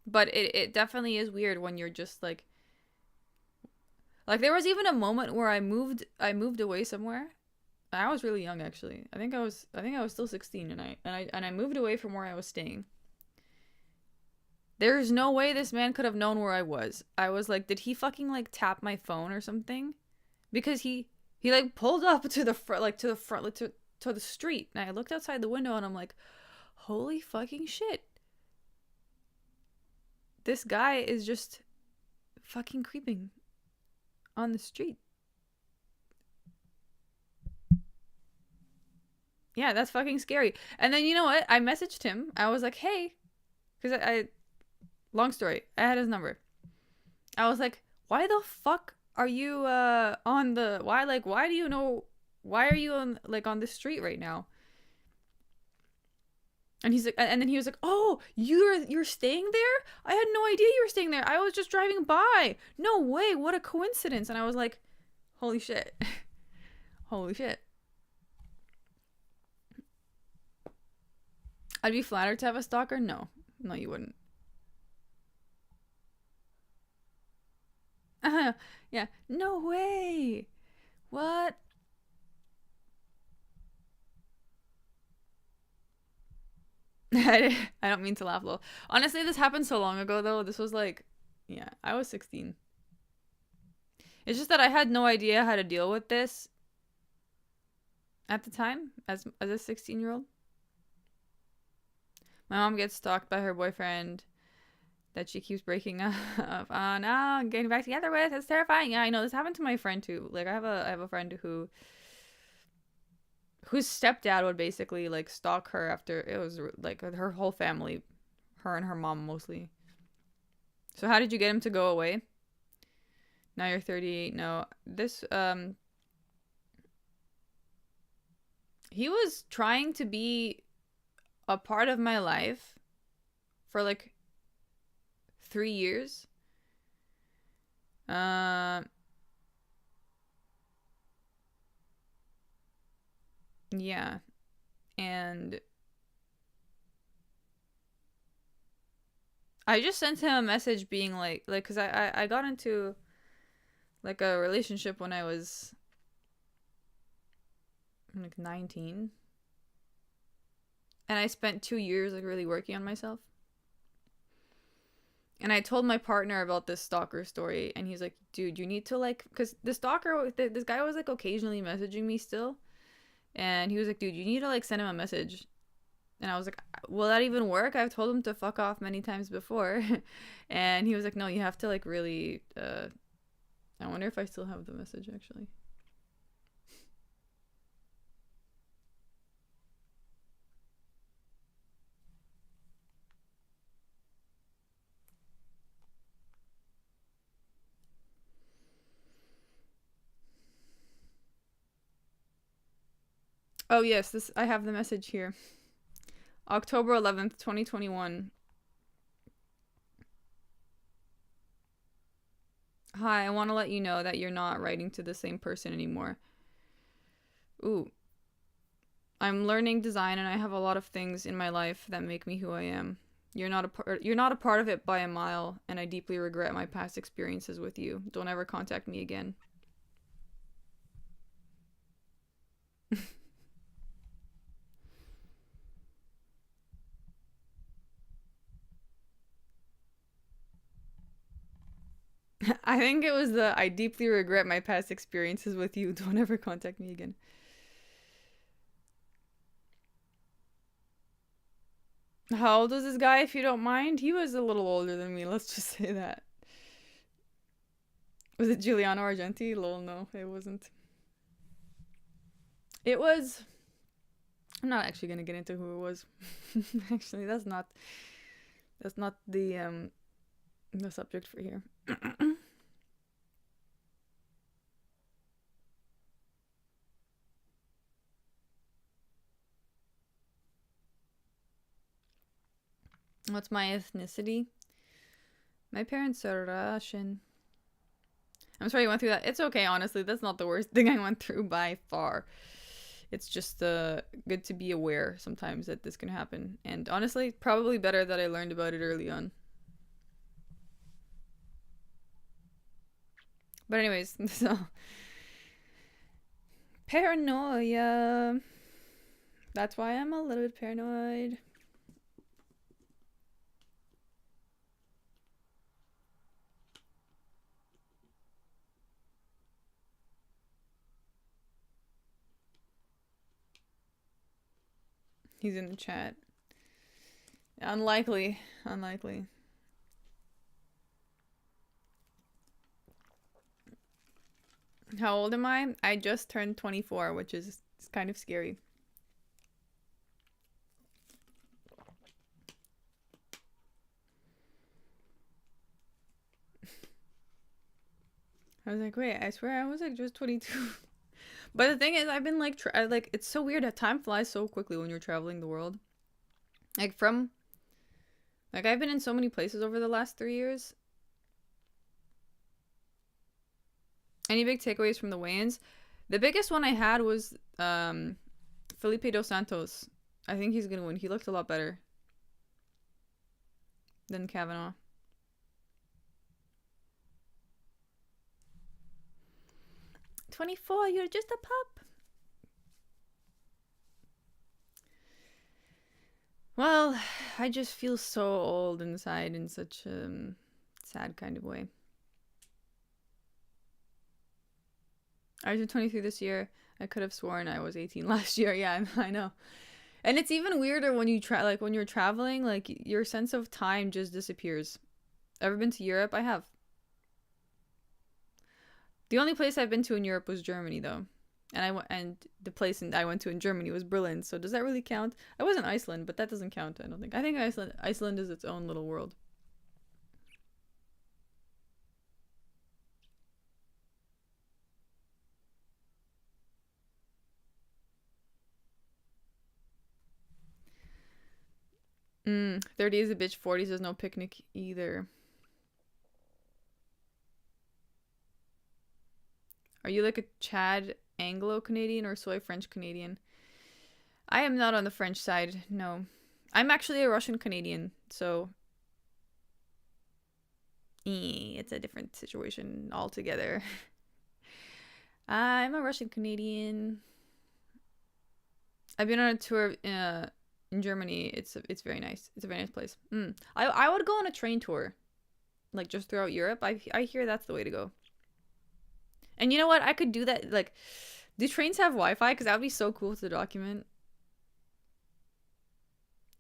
But it definitely is weird when you're just like there was even a moment where I moved away somewhere. I was really young actually. I think I was still 16 and I moved away from where I was staying. There's no way this man could have known where I was. I was like, did he fucking like tap my phone or something? Because he like pulled up to the front like to the street and I looked outside the window and I'm like, holy fucking shit. This guy is just fucking creeping on the street. Yeah, that's fucking scary. And then you know what? I messaged him. I was like, hey, because long story. I had his number. I was like, why the fuck are you on the why do you know why are you on like on the street right now? And he's like, and then he was like, oh, you're staying there? I had no idea you were staying there. I was just driving by. No way, what a coincidence. And I was like, holy shit. Holy shit. I'd be flattered to have a stalker. No, you wouldn't. Yeah, no way. What? I don't mean to laugh, lol. Honestly, this happened so long ago, though. This was like, yeah, I was 16. It's just that I had no idea how to deal with this at the time as a 16-year-old. My mom gets stalked by her boyfriend that she keeps breaking up on getting back together with. It's terrifying. Yeah, I know this happened to my friend too. Like I have a friend whose stepdad would basically like stalk her after it was like her whole family, her and her mom mostly. So how did you get him to go away? Now you're 38. No, this he was trying to be a part of my life for like 3 years. Uh, yeah, and I just sent him a message being like, cause I got into like a relationship when I was like 19, and I spent 2 years like really working on myself. And I told my partner about this stalker story, and he's like, "Dude, you need to like, cause the stalker, this guy was like occasionally messaging me still, and he was like, dude, you need to like send him a message." And I was like, "Will that even work? I've told him to fuck off many times before," and he was like, "No, you have to like really." I wonder if I still have the message actually. Oh yes, this I have the message here. October 11th, 2021. Hi, I want to let you know that you're not writing to the same person anymore. Ooh, I'm learning design and I have a lot of things in my life that make me who I am. You're not a part of it by a mile, and I deeply regret my past experiences with you. Don't ever contact me again. I think it was the I deeply regret my past experiences with you. Don't ever contact me again. How old was this guy, if you don't mind? He was a little older than me, let's just say that. Was it Giuliano Argenti? Lol, no, it wasn't. It was. I'm not actually gonna get into who it was. Actually, that's not the subject for here. What's my ethnicity? My parents are Russian. I'm sorry you went through that. It's okay, honestly. That's not the worst thing I went through by far. It's just good to be aware sometimes that this can happen. And honestly, probably better that I learned about it early on. But anyways, so paranoia. That's why I'm a little bit paranoid. He's in the chat. Unlikely. Unlikely. How old am I? I just turned 24, which is kind of scary. I was like, wait, I swear I was like just 22. But the thing is, I've been like, it's so weird that time flies so quickly when you're traveling the world. Like I've been in so many places over the last 3 years. Any big takeaways from the weigh-ins? The biggest one I had was Felipe Dos Santos. I think he's gonna win. He looked a lot better than Kavanaugh. "24, you're just a pup." Well, I just feel so old inside in such a sad kind of way. I was 23 this year. I could have sworn I was 18 last year. Yeah, I know. And it's even weirder when you when you're traveling, like your sense of time just disappears. Ever been to Europe? I have. The only place I've been to in Europe was Germany, though, and the place I went to in Germany was Berlin. So does that really count? I was in Iceland, but that doesn't count. I don't think. I think Iceland is its own little world. 30 is a bitch. 40s is no picnic either. Are you like a Chad Anglo-Canadian or soy French-Canadian? I am not on the French side, no. I'm actually a Russian-Canadian, so it's a different situation altogether. I'm a Russian-Canadian. I've been on a tour in Germany. It's very nice. It's a very nice place. I would go on a train tour, like just throughout Europe. I hear that's the way to go. And you know what? I could do that. Like, do trains have Wi-Fi? Because that would be so cool to document.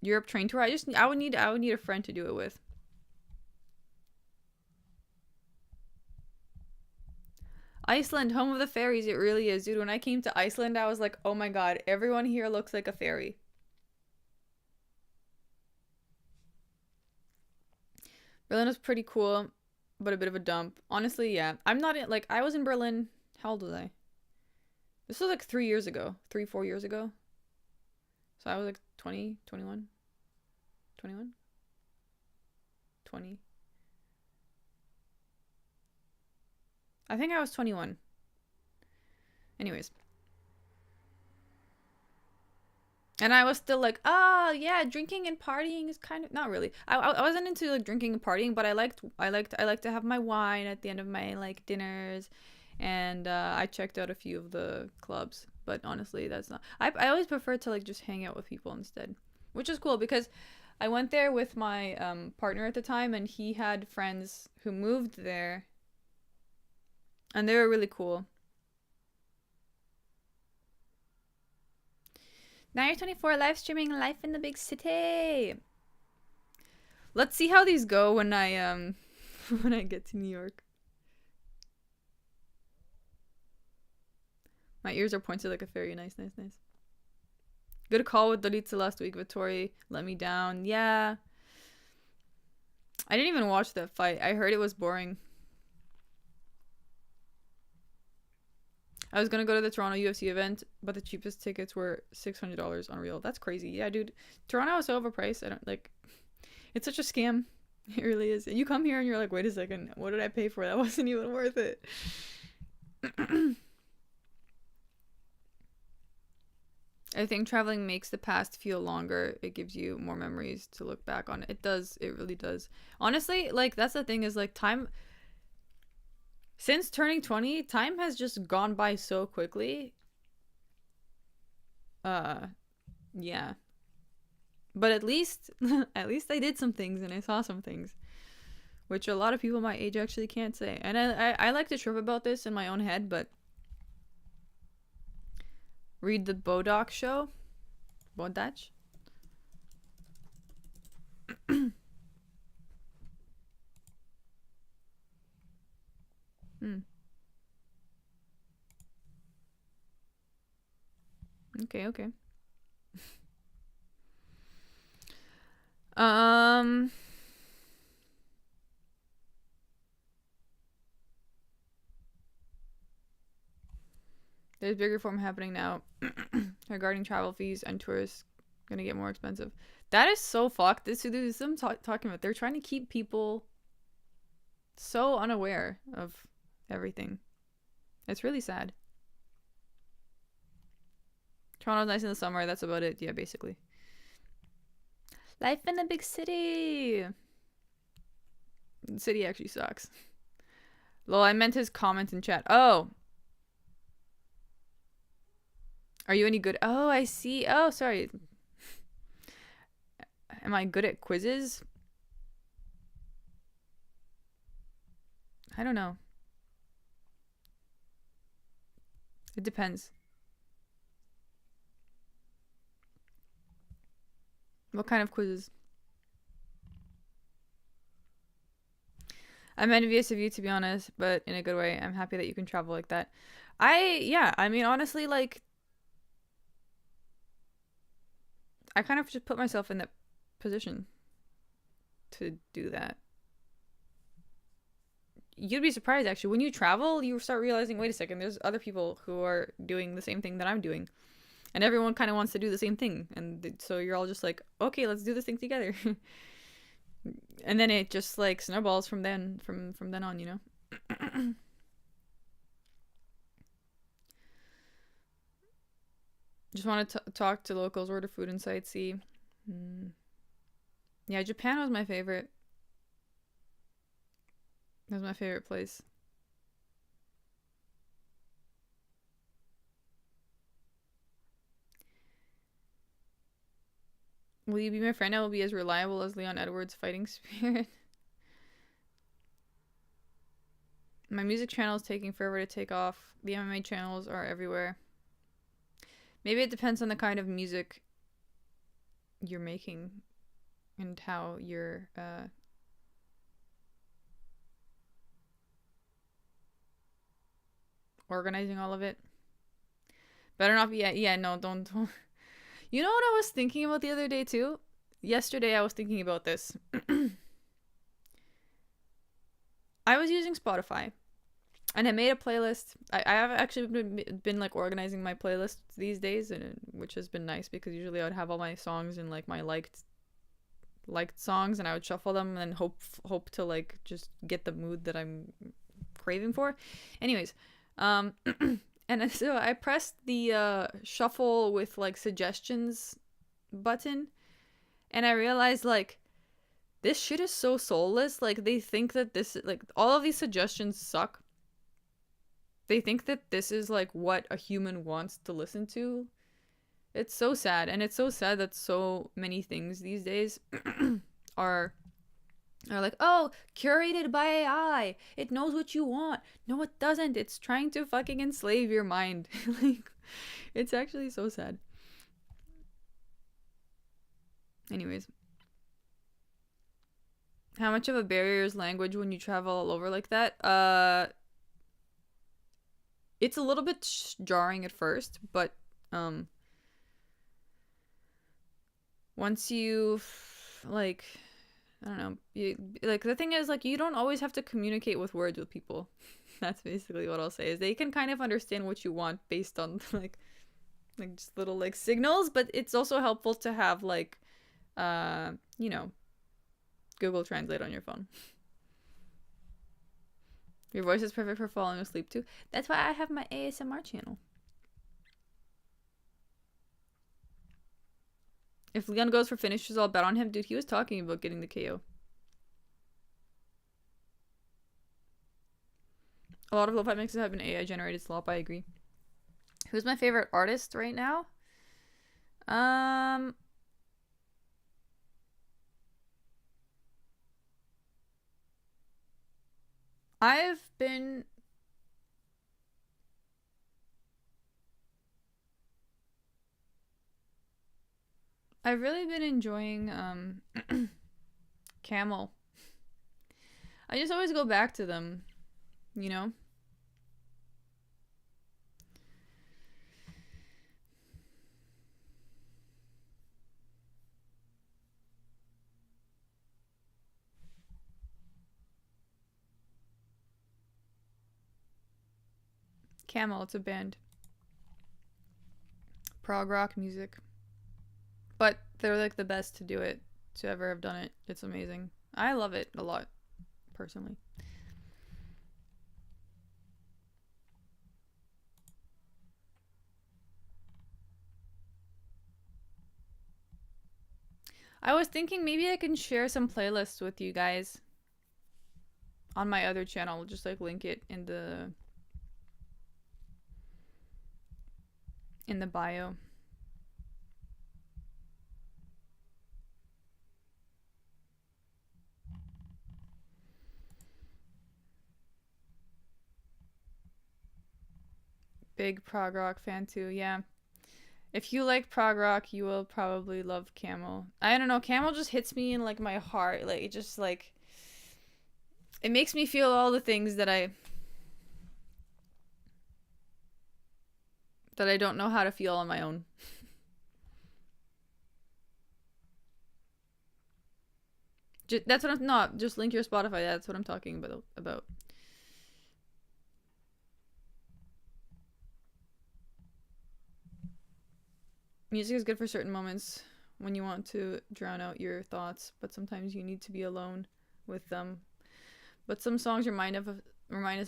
Europe train tour. I would need a friend to do it with. Iceland, home of the fairies. It really is, dude. When I came to Iceland, I was like, oh my god, everyone here looks like a fairy. Berlin was pretty cool, but a bit of a dump. Honestly, yeah. I'm not in, like, I was in Berlin. How old was I? This was like 3 years ago. 4 years ago. So I was like 20, 21, 21, 20. I think I was 21. Anyways. And I was still like, oh yeah, drinking and partying is kind of not really. I wasn't into like drinking and partying, but I like to have my wine at the end of my like dinners, and I checked out a few of the clubs. But honestly, that's not. I always prefer to like just hang out with people instead, which is cool because I went there with my partner at the time, and he had friends who moved there, and they were really cool. Now you're 24, live streaming Life in the Big City. Let's see how these go when I when I get to New York. My ears are pointed like a fairy. Nice, nice, nice. Good call with Doritza last week. Vittori let me down. Yeah. I didn't even watch that fight. I heard it was boring. I was gonna go to the Toronto UFC event, but the cheapest tickets were $600 on Real. That's crazy. Yeah, dude. Toronto is so overpriced. I don't like. It's such a scam. It really is. You come here and you're like, wait a second, what did I pay for? That wasn't even worth it. I think traveling makes the past feel longer. It gives you more memories to look back on. It does. It really does. Honestly, like, that's the thing is, like, time, since turning 20, time has just gone by so quickly. Uh, yeah. But at least, at least I did some things and I saw some things, which a lot of people my age actually can't say. And I like to trip about this in my own head, but read the Bodoc show. Bodac? Hmm. Okay, okay. Um, there's big reform happening now regarding travel fees and tourists gonna get more expensive. That is so fucked. This is them talking about. They're trying to keep people so unaware of everything. It's really sad. Toronto's nice in the summer. That's about it. Yeah, basically. Life in a big city. The city actually sucks. Lol, I meant his comment in chat. Oh. Are you any good? Oh, I see. Oh, sorry. Am I good at quizzes? I don't know. It depends. What kind of quizzes? I'm envious of you, to be honest, but in a good way. I'm happy that you can travel like that. Yeah, I mean, honestly, like, I kind of just put myself in that position to do that. You'd be surprised, actually. When you travel, you start realizing, wait a second, there's other people who are doing the same thing that I'm doing. And everyone kind of wants to do the same thing. And so you're all just like, okay, let's do this thing together. And then it just, like, snowballs from then on, you know? Just want to talk to locals, order food, and sightsee. Yeah, Japan was my favorite. That was my favorite place. Will you be my friend? I will be as reliable as Leon Edwards' fighting spirit. My music channel is taking forever to take off. The MMA channels are everywhere. Maybe it depends on the kind of music you're making and how you're organizing all of it. Better not be. Yeah, no, don't. You know what I was thinking about the other day too? Yesterday I was thinking about this. I was using Spotify and I made a playlist. I have actually been like organizing my playlists these days, and which has been nice because usually I would have all my songs in like my liked songs, and I would shuffle them and hope to like just get the mood that I'm craving for. Anyways, and so I pressed the shuffle with like suggestions button, and I realized like this shit is so soulless. Like they think that this like all of these suggestions suck. They think that this is like what a human wants to listen to. It's so sad, and it's so sad that so many things these days are like, oh, curated by AI. It knows what you want. No, it doesn't. It's trying to fucking enslave your mind. Like, it's actually so sad. Anyways, how much of a barrier is language when you travel all over like that? It's a little bit jarring at first, but once you like, I don't know, like the thing is like you don't always have to communicate with words with people. That's basically what I'll say is they can kind of understand what you want based on like just little like signals, but it's also helpful to have like you know, Google Translate on your phone. Your voice is perfect for falling asleep too. That's why I have my ASMR channel. If Leon goes for finishes, I'll bet on him. Dude, he was talking about getting the KO. A lot of lo-fi mixes have been AI generated slop, I agree. Who's my favorite artist right now? I've really been enjoying Camel. I just always go back to them, you know? Camel, it's a band. Prog rock music. But they're like the best to do it, to ever have done it. It's amazing. I love it a lot, personally. I was thinking maybe I can share some playlists with you guys on my other channel. We'll just like link it in the bio. Big prog rock fan too, yeah. If you like prog rock, you will probably love Camel. I don't know, Camel just hits me in like my heart. Like it just like it makes me feel all the things that I don't know how to feel on my own. That's what I'm not. Just link your Spotify. That's what I'm talking about. Music is good for certain moments when you want to drown out your thoughts, but sometimes you need to be alone with them. But some songs remind us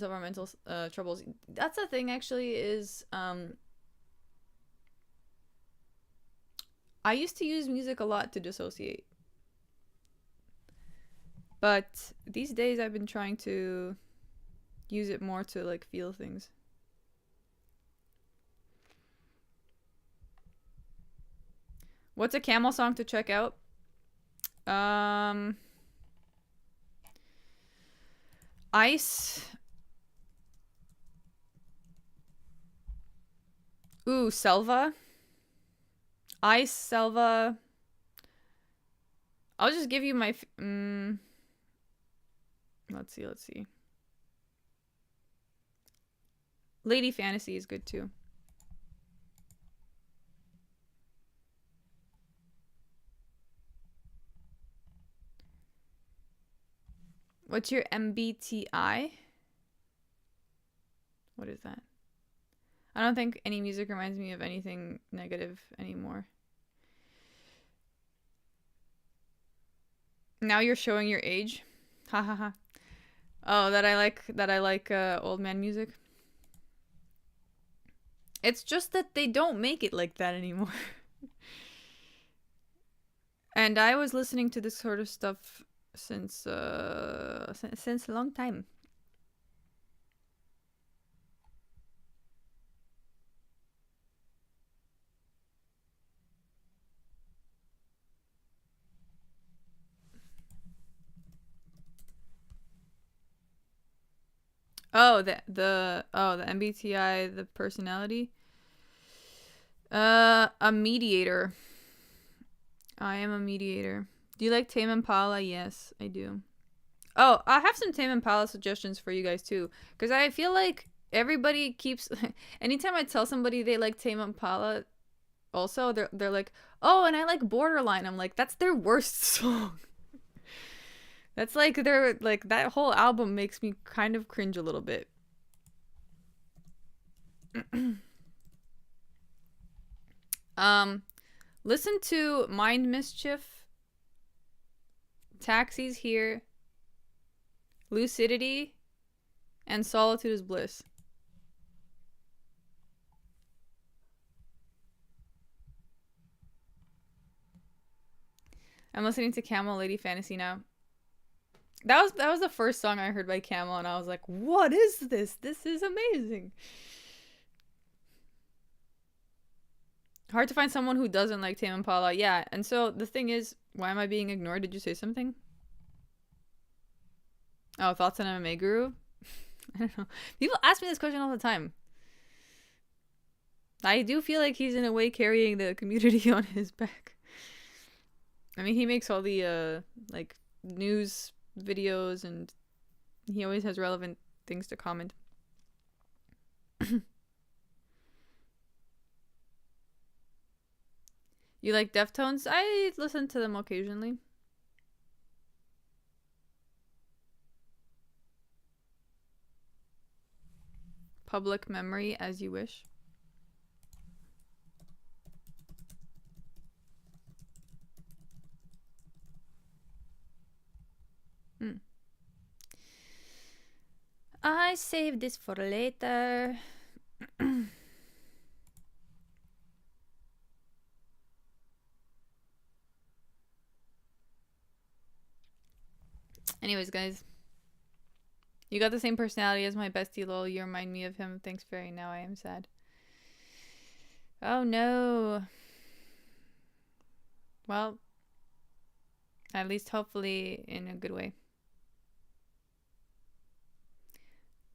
of our mental troubles. That's the thing, actually, is I used to use music a lot to dissociate. But these days I've been trying to use it more to like feel things. What's a Camel song to check out? Ice. Ooh, Selva. Ice, Selva. I'll just give you my... Let's see. Lady Fantasy is good too. What's your MBTI? What is that? I don't think any music reminds me of anything negative anymore. Now you're showing your age. Ha ha ha. Oh, that I like old man music. It's just that they don't make it like that anymore. And I was listening to this sort of stuff since a long time. Oh, the MBTI, the personality. A mediator. I am a mediator. Do you like Tame Impala? Yes, I do. Oh, I have some Tame Impala suggestions for you guys too, because I feel like everybody keeps. Anytime I tell somebody they like Tame Impala, also they're like, oh, and I like Borderline. I'm like, that's their worst song. That's like they're like that whole album makes me kind of cringe a little bit. Listen to Mind Mischief Taxi's here. Lucidity and solitude is bliss. I'm listening to Camel Lady Fantasy now. That was the first song I heard by Camel, and I was like, what is this? This is amazing. Hard to find someone who doesn't like Tame Impala. Yeah, and so the thing is, why am I being ignored? Did you say something? Oh, thoughts on MMA Guru? I don't know. People ask me this question all the time. I do feel like he's in a way carrying the community on his back. I mean, he makes all the like news videos, and he always has relevant things to comment. You like Deftones? I listen to them occasionally. Public Memory, As You Wish. I saved this for later. Anyways, guys. You got the same personality as my bestie, lol. You remind me of him. Thanks, Fairy. Now I am sad. Oh, no. Well, at least hopefully in a good way.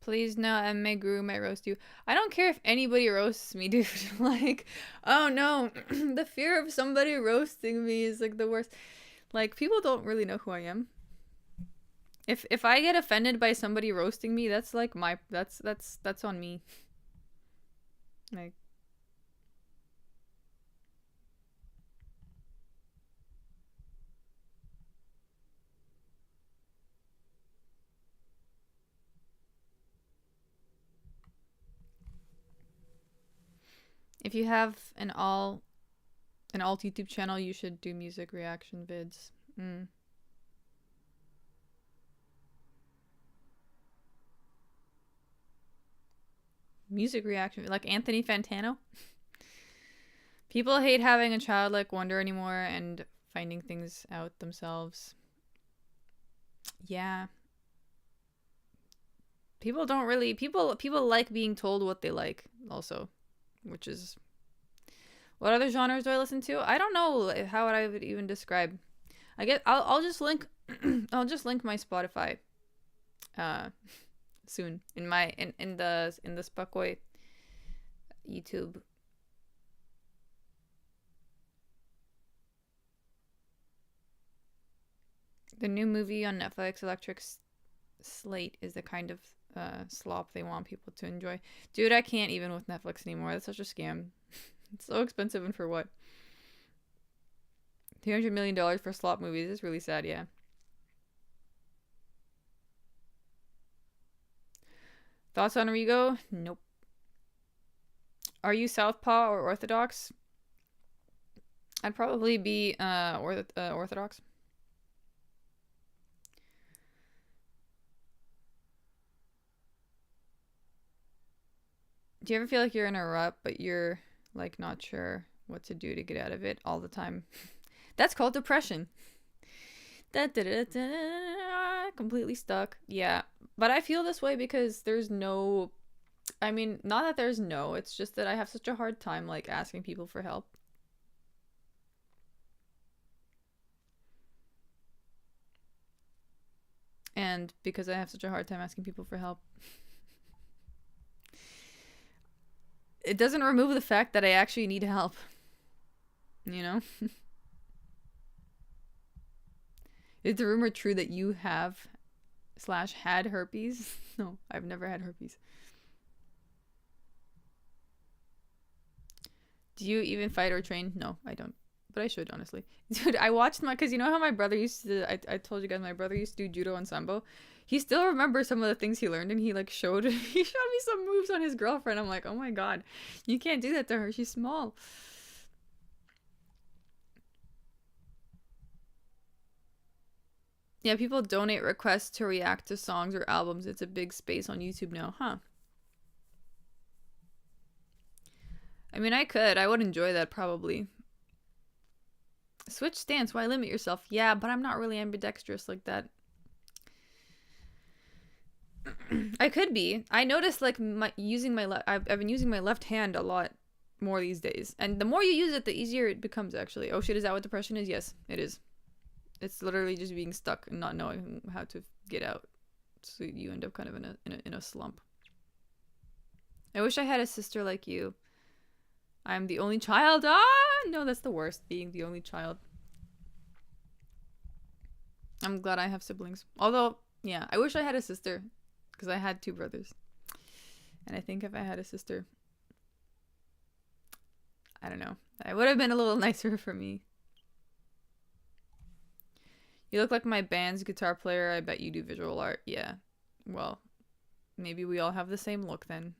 Please no, MMA Guru might roast you. I don't care if anybody roasts me, dude. Like, oh no. The fear of somebody roasting me is like the worst. Like, people don't really know who I am. If I get offended by somebody roasting me, that's like that's on me. Like, if you have an alt YouTube channel, you should do music reaction vids. Music reaction, like Anthony Fantano. People hate having a childlike wonder anymore and finding things out themselves. Yeah. People don't really people like being told what they like also, which is what other genres do I listen to? I don't know how I would even describe. I'll just link I'll just link my Spotify soon in the Spakoy YouTube. The new movie on Netflix, Electric Slate, is the kind of slop they want people to enjoy. Dude, I can't even with Netflix anymore. That's such a scam. It's so expensive, and for what? $300 million for slop movies is really sad, yeah. Thoughts on Rigo? Nope. Are you Southpaw or Orthodox? I'd probably be Orthodox. Do you ever feel like you're in a rut, but you're like not sure what to do to get out of it all the time? That's called depression. Completely stuck. Yeah. But I feel this way because there's no, I mean, not that there's no, it's just that I have such a hard time like asking people for help. And because I have such a hard time asking people for help, it doesn't remove the fact that I actually need help. You know? Is the rumor true that you have / had herpes? No, I've never had herpes. Do you even fight or train? No, I don't. But I should, honestly. Dude, I watched because you know how my brother used to, I told you guys my brother used to do judo and sambo. He still remembers some of the things he learned, and he like showed he showed me some moves on his girlfriend. I'm like, oh my god, you can't do that to her. She's small. Yeah, people donate requests to react to songs or albums. It's a big space on YouTube now, huh? I mean, I would enjoy that probably. Switch stance, why limit yourself? Yeah, but I'm not really ambidextrous like that. I could be. I noticed like I've been using my left hand a lot more these days. And the more you use it, the easier it becomes actually. Oh shit, is that what depression is? Yes, it is. It's literally just being stuck and not knowing how to get out. So you end up kind of in a slump. I wish I had a sister like you. I'm the only child. Ah, no, that's the worst, being the only child. I'm glad I have siblings. Although, yeah, I wish I had a sister because I had 2 brothers. And I think if I had a sister, I don't know, it would have been a little nicer for me. You look like my band's guitar player. I bet you do visual art. Yeah. Well, maybe we all have the same look then.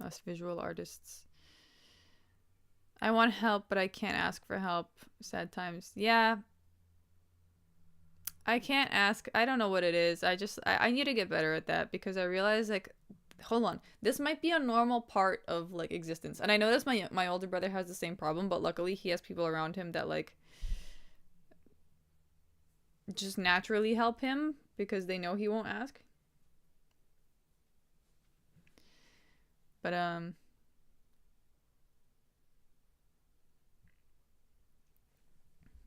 Us visual artists. I want help, but I can't ask for help. Sad times. Yeah. I can't ask. I don't know what it is. I need to get better at that because I realize like, hold on, this might be a normal part of like existence. And I notice my older brother has the same problem, but luckily he has people around him that like just naturally help him because they know he won't ask. But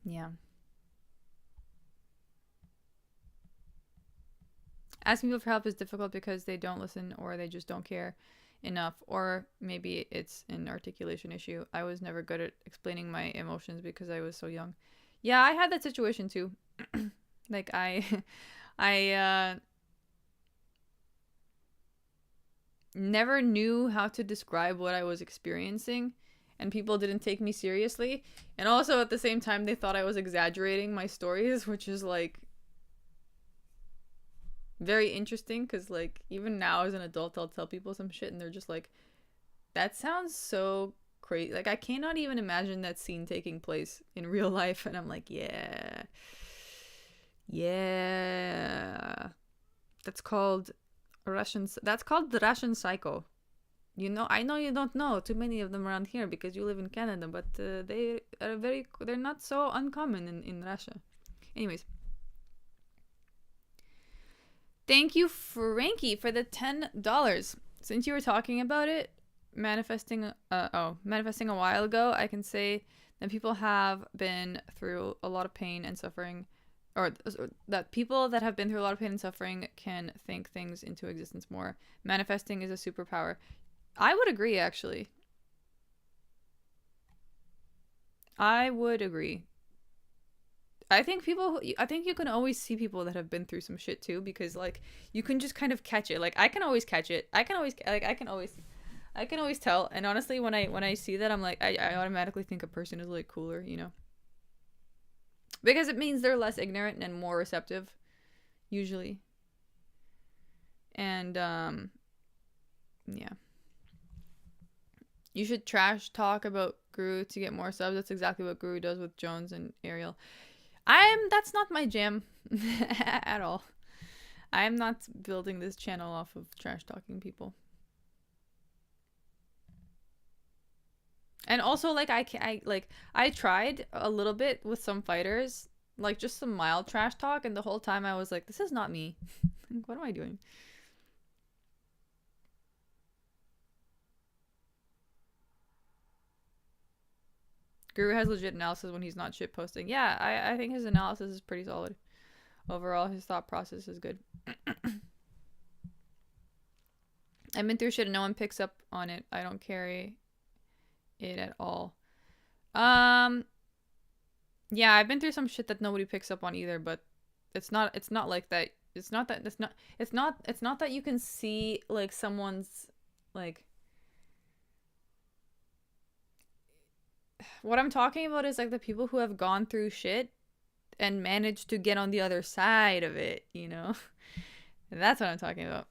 yeah. Asking people for help is difficult because they don't listen or they just don't care enough, or maybe it's an articulation issue. I was never good at explaining my emotions because I was so young. Yeah, I had that situation too. Like I never knew how to describe what I was experiencing, and people didn't take me seriously. And also at the same time they thought I was exaggerating my stories, which is like very interesting because like even now as an adult I'll tell people some shit and they're just like, that sounds so crazy. Like I cannot even imagine that scene taking place in real life. And I'm like, yeah, that's called the Russian psycho. You know, I know you don't know too many of them around here because you live in Canada, but they're not so uncommon in Russia. Anyways, thank you, Frankie, for the $10. Since you were talking about it, manifesting a while ago, I can say that people have been through a lot of pain and suffering, or that people that have been through a lot of pain and suffering can think things into existence more. Manifesting is a superpower. I would agree, actually. I would agree. I think you can always see people that have been through some shit too, because like you can just kind of catch it. Like I can always catch it. I can always tell. And honestly, when I see that, I'm like, I automatically think a person is like cooler, you know, because it means they're less ignorant and more receptive, usually. And yeah. You should trash talk about Guru to get more subs. That's exactly what Guru does with Jones and Ariel. That's not my jam at all. I am not building this channel off of trash talking people. And also, like, I tried a little bit with some fighters, like just some mild trash talk, and the whole time I was like, this is not me. What am I doing? Guru has legit analysis when he's not shit posting. Yeah, I think his analysis is pretty solid. Overall, his thought process is good. I've been through shit and no one picks up on it. I don't carry it at all. Yeah, I've been through some shit that nobody picks up on either, but it's not like that. It's not that you can see like someone's like, what I'm talking about is like the people who have gone through shit and managed to get on the other side of it, you know? That's what I'm talking about.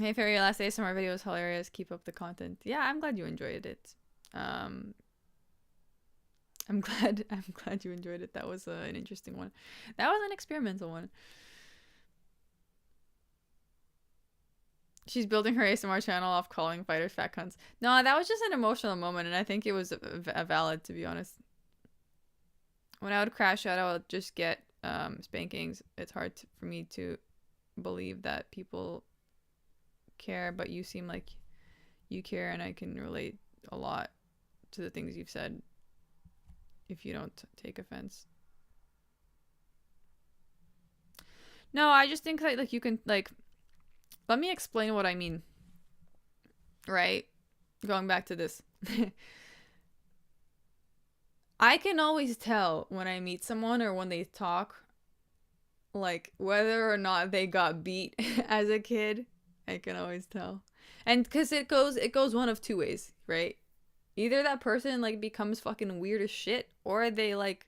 Hey Fairy, your last ASMR video was hilarious. Keep up the content. Yeah, I'm glad you enjoyed it. I'm glad you enjoyed it. That was an interesting one. That was an experimental one. She's building her ASMR channel off calling fighters fat cunts. No, that was just an emotional moment, and I think it was a valid, to be honest. When I would crash out, I would just get spankings. It's hard for me to believe that people care, but you seem like you care, and I can relate a lot to the things you've said if you don't take offense. No, I just think that, like, you can, like, let me explain what I mean. Right? Going back to this. I can always tell when I meet someone or when they talk, like, whether or not they got beat as a kid. I can always tell. And because it goes one of two ways, right? Either that person, like, becomes fucking weird as shit, or they, like,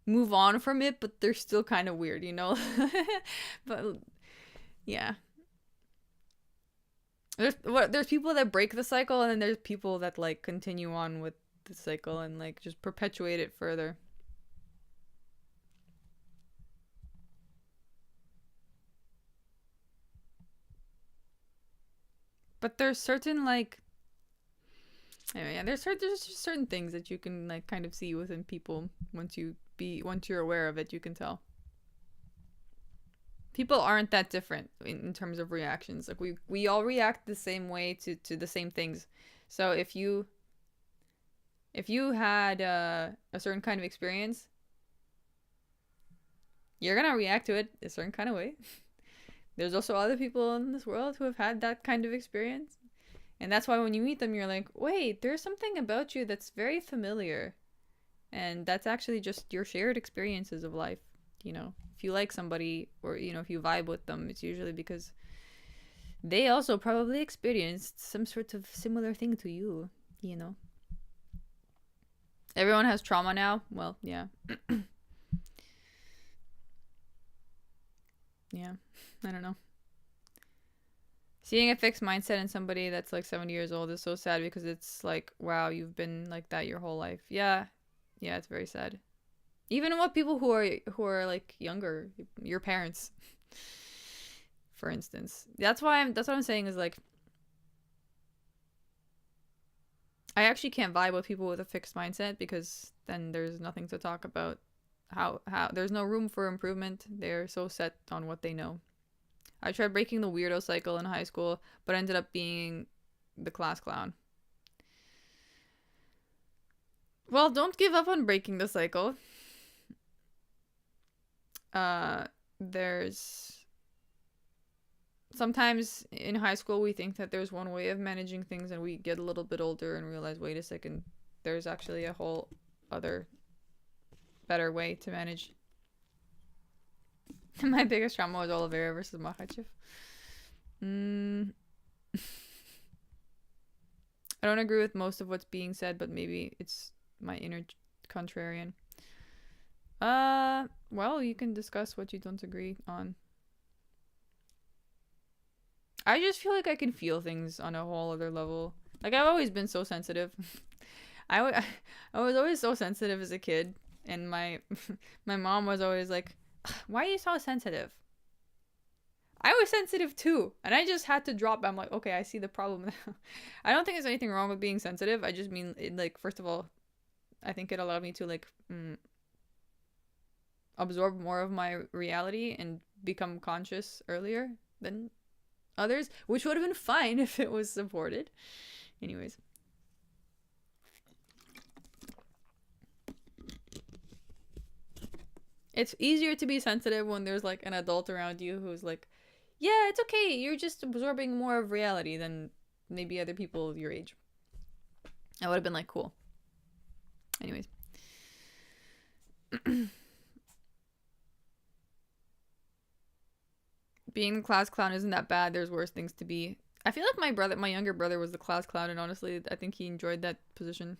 move on from it, but they're still kind of weird, you know? But yeah. There's people that break the cycle, and then there's people that, like, continue on with the cycle and, like, just perpetuate it further. But there's certain, like, anyway, yeah, there's just certain things that you can, like, kind of see within people once you're aware of it, you can tell. People aren't that different in terms of reactions. Like, we all react the same way to the same things. So if you had a certain kind of experience, you're gonna react to it a certain kind of way. There's also other people in this world who have had that kind of experience. And that's why when you meet them, you're like, wait, there's something about you that's very familiar. And that's actually just your shared experiences of life. You know, if you like somebody or, you know, if you vibe with them, it's usually because they also probably experienced some sort of similar thing to you, you know. Everyone has trauma now. Well, yeah. Yeah. I don't know. Seeing a fixed mindset in somebody that's like 70 years old is so sad because it's like, wow, you've been like that your whole life. Yeah. Yeah, it's very sad. Even with people who are like younger, your parents, for instance. That's what I'm saying is, like, I actually can't vibe with people with a fixed mindset because then there's nothing to talk about. How there's no room for improvement. They're so set on what they know. I tried breaking the weirdo cycle in high school, but ended up being the class clown. Well, don't give up on breaking the cycle. There's sometimes in high school we think that there's one way of managing things, and we get a little bit older and realize, wait a second, there's actually a whole other better way to manage. My biggest trauma was Oliveira versus Makhachev. I don't agree with most of what's being said, but maybe it's my inner contrarian. Well, you can discuss what you don't agree on. I just feel like I can feel things on a whole other level. Like, I've always been so sensitive. I was always so sensitive as a kid, and my my mom was always like, "Why are you so sensitive?" I was sensitive too, and I just had to drop. I'm like, okay, I see the problem. I don't think there's anything wrong with being sensitive. I just mean, it, like, first of all, I think it allowed me to, like, absorb more of my reality and become conscious earlier than others, which would have been fine if it was supported. Anyways. It's easier to be sensitive when there's, like, an adult around you who's like, yeah, it's okay, you're just absorbing more of reality than maybe other people your age. I would have been like, cool. Anyways. Being the class clown isn't that bad. There's worse things to be. I feel like my younger brother was the class clown, and honestly, I think he enjoyed that position.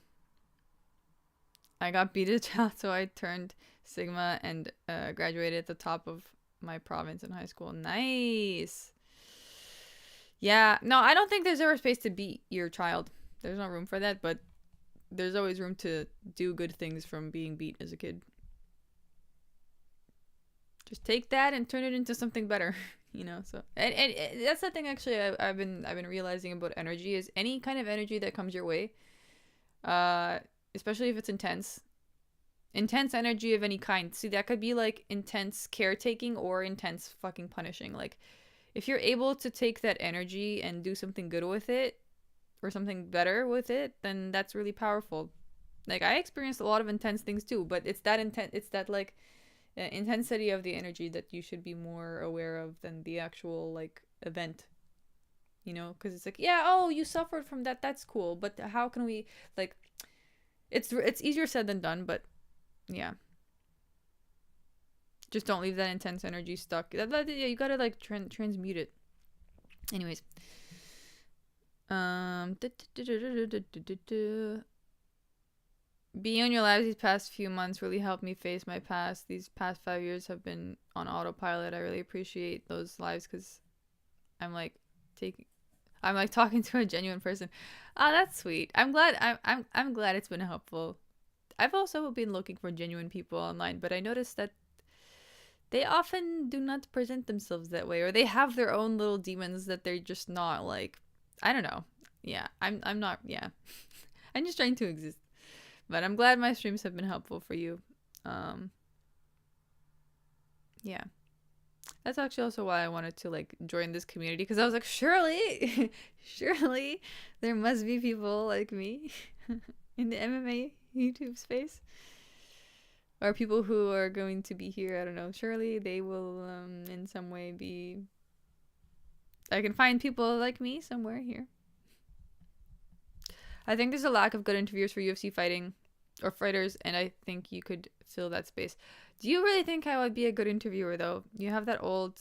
I got beat at child, so I turned Sigma and graduated at the top of my province in high school. Nice. Yeah, no, I don't think there's ever space to beat your child. There's no room for that, but there's always room to do good things from being beat as a kid. Just take that and turn it into something better, So and that's the thing actually I've been realizing about energy is any kind of energy that comes your way, especially if it's intense energy of any kind. See, that could be like intense caretaking or intense fucking punishing. Like, if you're able to take that energy and do something good with it or something better with it, then that's really powerful. Like, I experienced a lot of intense things too, but it's that like intensity of the energy that you should be more aware of than the actual like event. Because it's like, yeah, oh, you suffered from that. That's cool, but how can we like? It's easier said than done, but yeah. Just don't leave that intense energy stuck. Yeah, you gotta like transmute it. Anyways. Being on your lives these past few months really helped me face my past. These past 5 years have been on autopilot. I really appreciate those lives because I'm like talking to a genuine person. Oh, that's sweet. I'm glad. I'm glad it's been helpful. I've also been looking for genuine people online, but I noticed that they often do not present themselves that way, or they have their own little demons that they're just not like. I don't know. Yeah, I'm not. Yeah, I'm just trying to exist. But I'm glad my streams have been helpful for you. Yeah. That's actually also why I wanted to like join this community, because I was like, surely there must be people like me in the MMA YouTube space, or people who are going to be here. I don't know. Surely they will in some way be. I can find people like me somewhere here. I think there's a lack of good interviewers for UFC fighting or fighters, and I think you could fill that space. Do you really think I would be a good interviewer, though? You have that old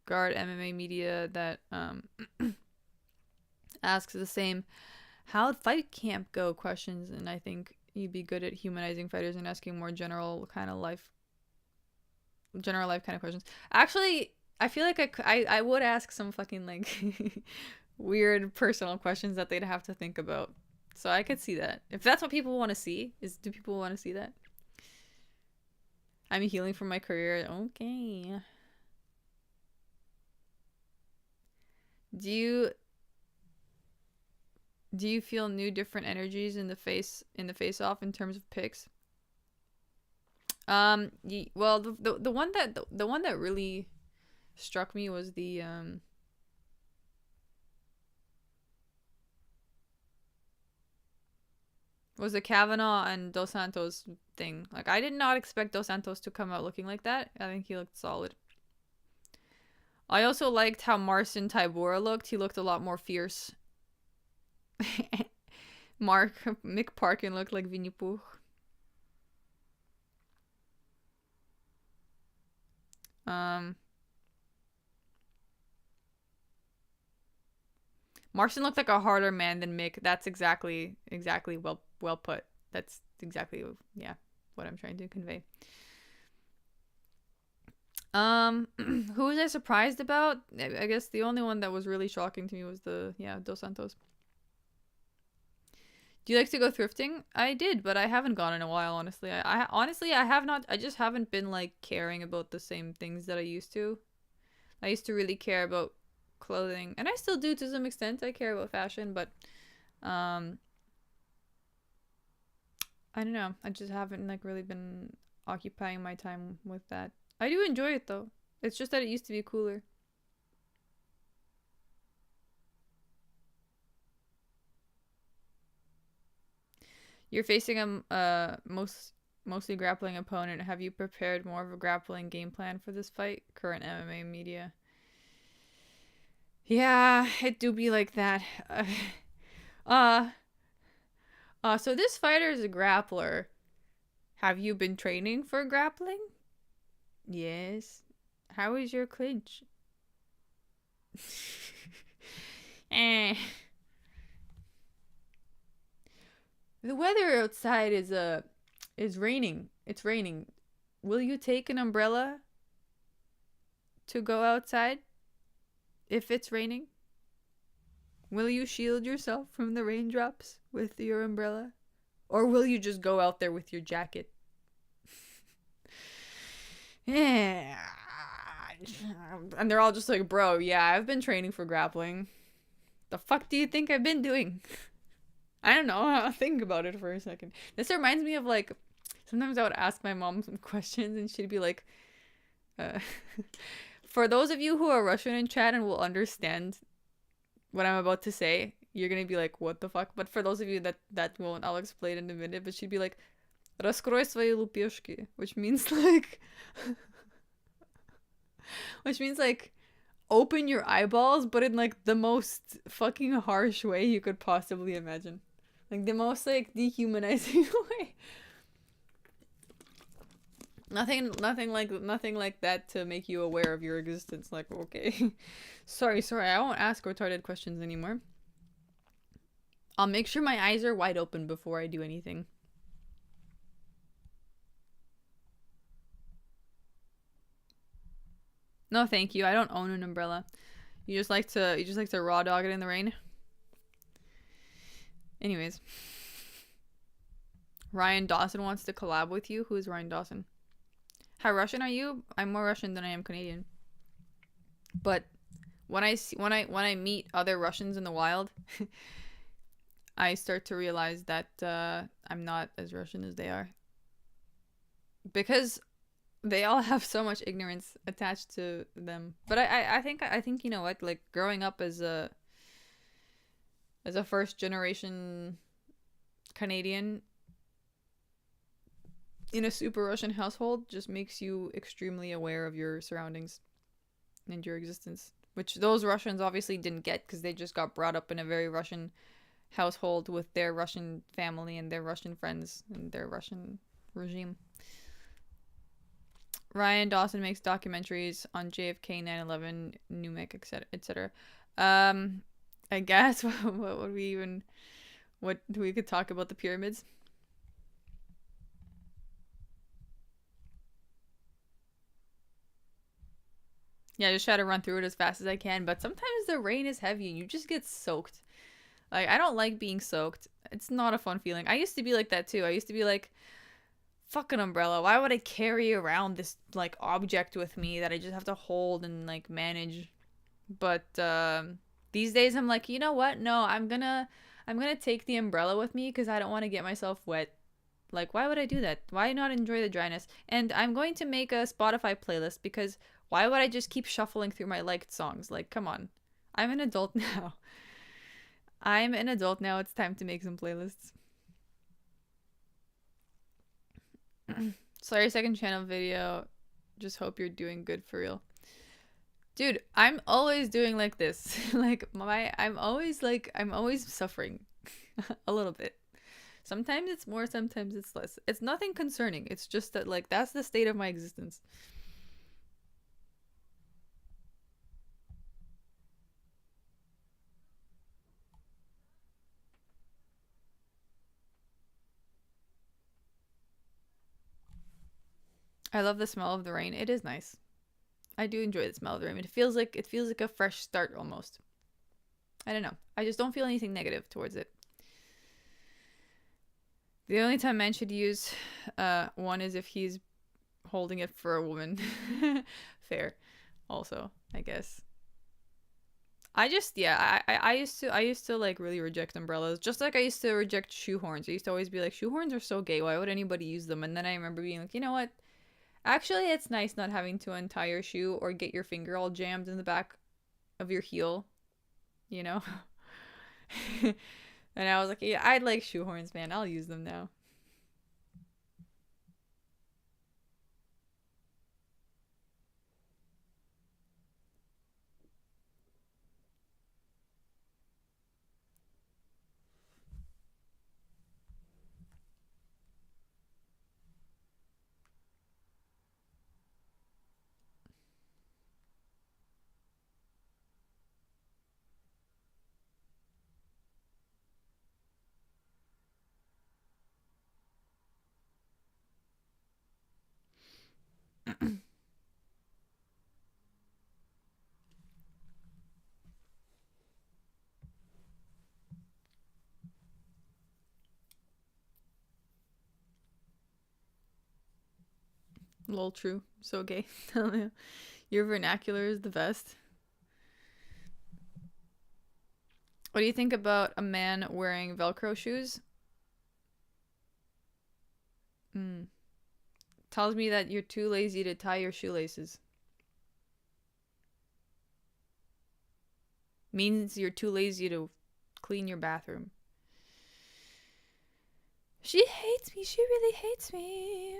guard MMA media that asks the same how'd fight camp go questions, and I think you'd be good at humanizing fighters and asking more general life kind of questions. Actually, I feel like I would ask some fucking like weird personal questions that they'd have to think about. So I could see that. If that's what people want to see, do people want to see that? I'm healing from my career. Okay. Do you feel new different energies in the face off in terms of picks? Well, the one that really struck me was the Kavanaugh and Dos Santos thing. Like, I did not expect Dos Santos to come out looking like that. I think he looked solid. I also liked how Marcin Tybura looked. He looked a lot more fierce. Mick Parkin looked like Winnie Pooh. Marcin looked like a harder man than Mick. That's exactly well put. That's exactly what I'm trying to convey. Who was I surprised about? I guess the only one that was really shocking to me was Dos Santos. Do you like to go thrifting? I did, but I haven't gone in a while, honestly. I honestly I have not. I just haven't been like caring about the same things that I used to. I used to really care about clothing, and I still do to some extent. I care about fashion, but I don't know. I just haven't like really been occupying my time with that. I do enjoy it though. It's just that it used to be cooler. You're facing a mostly grappling opponent. Have you prepared more of a grappling game plan for this fight? Current MMA media. Yeah, it do be like that. So this fighter is a grappler. Have you been training for grappling? Yes. How is your clinch? Eh. The weather outside is raining. It's raining. Will you take an umbrella to go outside if it's raining? Will you shield yourself from the raindrops with your umbrella? Or will you just go out there with your jacket? Yeah. And they're all just like, bro, yeah, I've been training for grappling. The fuck do you think I've been doing? I don't know. Think about it for a second. This reminds me of like, sometimes I would ask my mom some questions and she'd be like, uh, for those of you who are Russian in chat and will understand what I'm about to say, you're gonna be like, what the fuck? But for those of you that won't, I'll explain in a minute. But she'd be like, "Раскрой свои лупешки," which means like, which means like, open your eyeballs, but in like the most fucking harsh way you could possibly imagine, like the most like dehumanizing way. Nothing like that to make you aware of your existence. Like, okay, sorry, I won't ask retarded questions anymore. I'll make sure my eyes are wide open before I do anything. No, thank you. I don't own an umbrella. You just like to raw dog it in the rain. Anyways, Ryan Dawson wants to collab with you. Who is Ryan Dawson? How Russian are you? I'm more Russian than I am Canadian. But when I meet other Russians in the wild, I start to realize that I'm not as Russian as they are. Because they all have so much ignorance attached to them. But I think you know what, like growing up as a first generation Canadian in a super Russian household just makes you extremely aware of your surroundings and your existence, which those Russians obviously didn't get because they just got brought up in a very Russian household with their Russian family and their Russian friends and their Russian regime. Ryan Dawson makes documentaries on JFK, 9/11, Numek, etc., etc. I guess what would we even we could talk about the pyramids. Yeah, just try to run through it as fast as I can, but sometimes the rain is heavy and you just get soaked. Like, I don't like being soaked. It's not a fun feeling. I used to be like that too. I used to be like, fuck an umbrella. Why would I carry around this like object with me that I just have to hold and like manage? But these days I'm like, you know what? No, I'm gonna take the umbrella with me because I don't want to get myself wet. Like, why would I do that? Why not enjoy the dryness? And I'm going to make a Spotify playlist because why would I just keep shuffling through my liked songs? Like, come on. I'm an adult now. I'm an adult now. It's time to make some playlists. Sorry, second channel video. Just hope you're doing good for real. Dude, I'm always doing like this. I'm always suffering a little bit. Sometimes it's more, sometimes it's less. It's nothing concerning. It's just that like that's the state of my existence. I love the smell of the rain. It is nice. I do enjoy the smell of the rain. It feels like a fresh start almost. I don't know. I just don't feel anything negative towards it. The only time men should use one is if he's holding it for a woman. Fair. Also, I guess. I just I used to like really reject umbrellas. Just like I used to reject shoehorns. I used to always be like, shoehorns are so gay. Why would anybody use them? And then I remember being like, you know what? Actually, it's nice not having to untie your shoe or get your finger all jammed in the back of your heel, you know? And I was like, yeah, I like shoehorns, man. I'll use them now. Lol, true. So gay. Tell you. Your vernacular is the best. What do you think about a man wearing Velcro shoes? Mm. Tells me that you're too lazy to tie your shoelaces. Means you're too lazy to clean your bathroom. She hates me. She really hates me.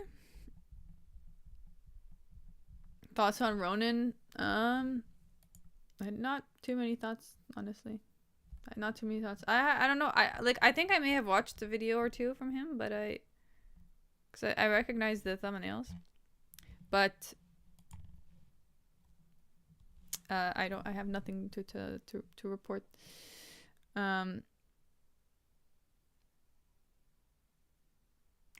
Thoughts on Ronin? Not too many thoughts, honestly. Not too many thoughts. I don't know. I think I may have watched a video or two from him, but because I recognize the thumbnails, but I have nothing to report.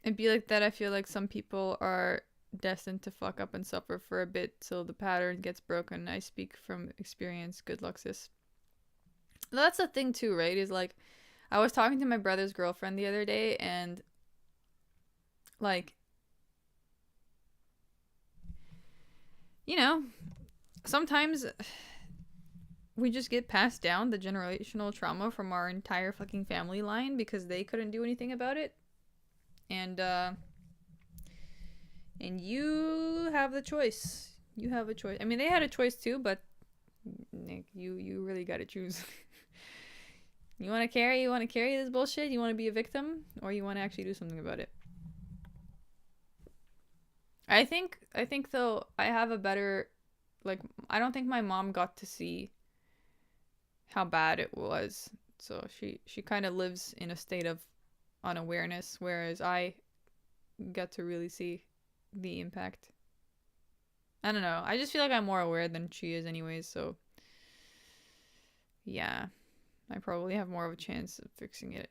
It'd be like that. I feel like some people are destined to fuck up and suffer for a bit till the pattern gets broken. I speak from experience. Good luck, sis. That's the thing too, right? Is like, I was talking to my brother's girlfriend the other day, and like, you know, sometimes we just get passed down the generational trauma from our entire fucking family line because they couldn't do anything about it. And you have the choice. You have a choice. I mean, they had a choice too, but Nick, you really got to choose. You want to carry this bullshit? You want to be a victim, or you want to actually do something about it? I think though I have a better, like, I don't think my mom got to see how bad it was. So she kind of lives in a state of unawareness, whereas I get to really see the impact. I don't know. I just feel like I'm more aware than she is anyways, so yeah. I probably have more of a chance of fixing it.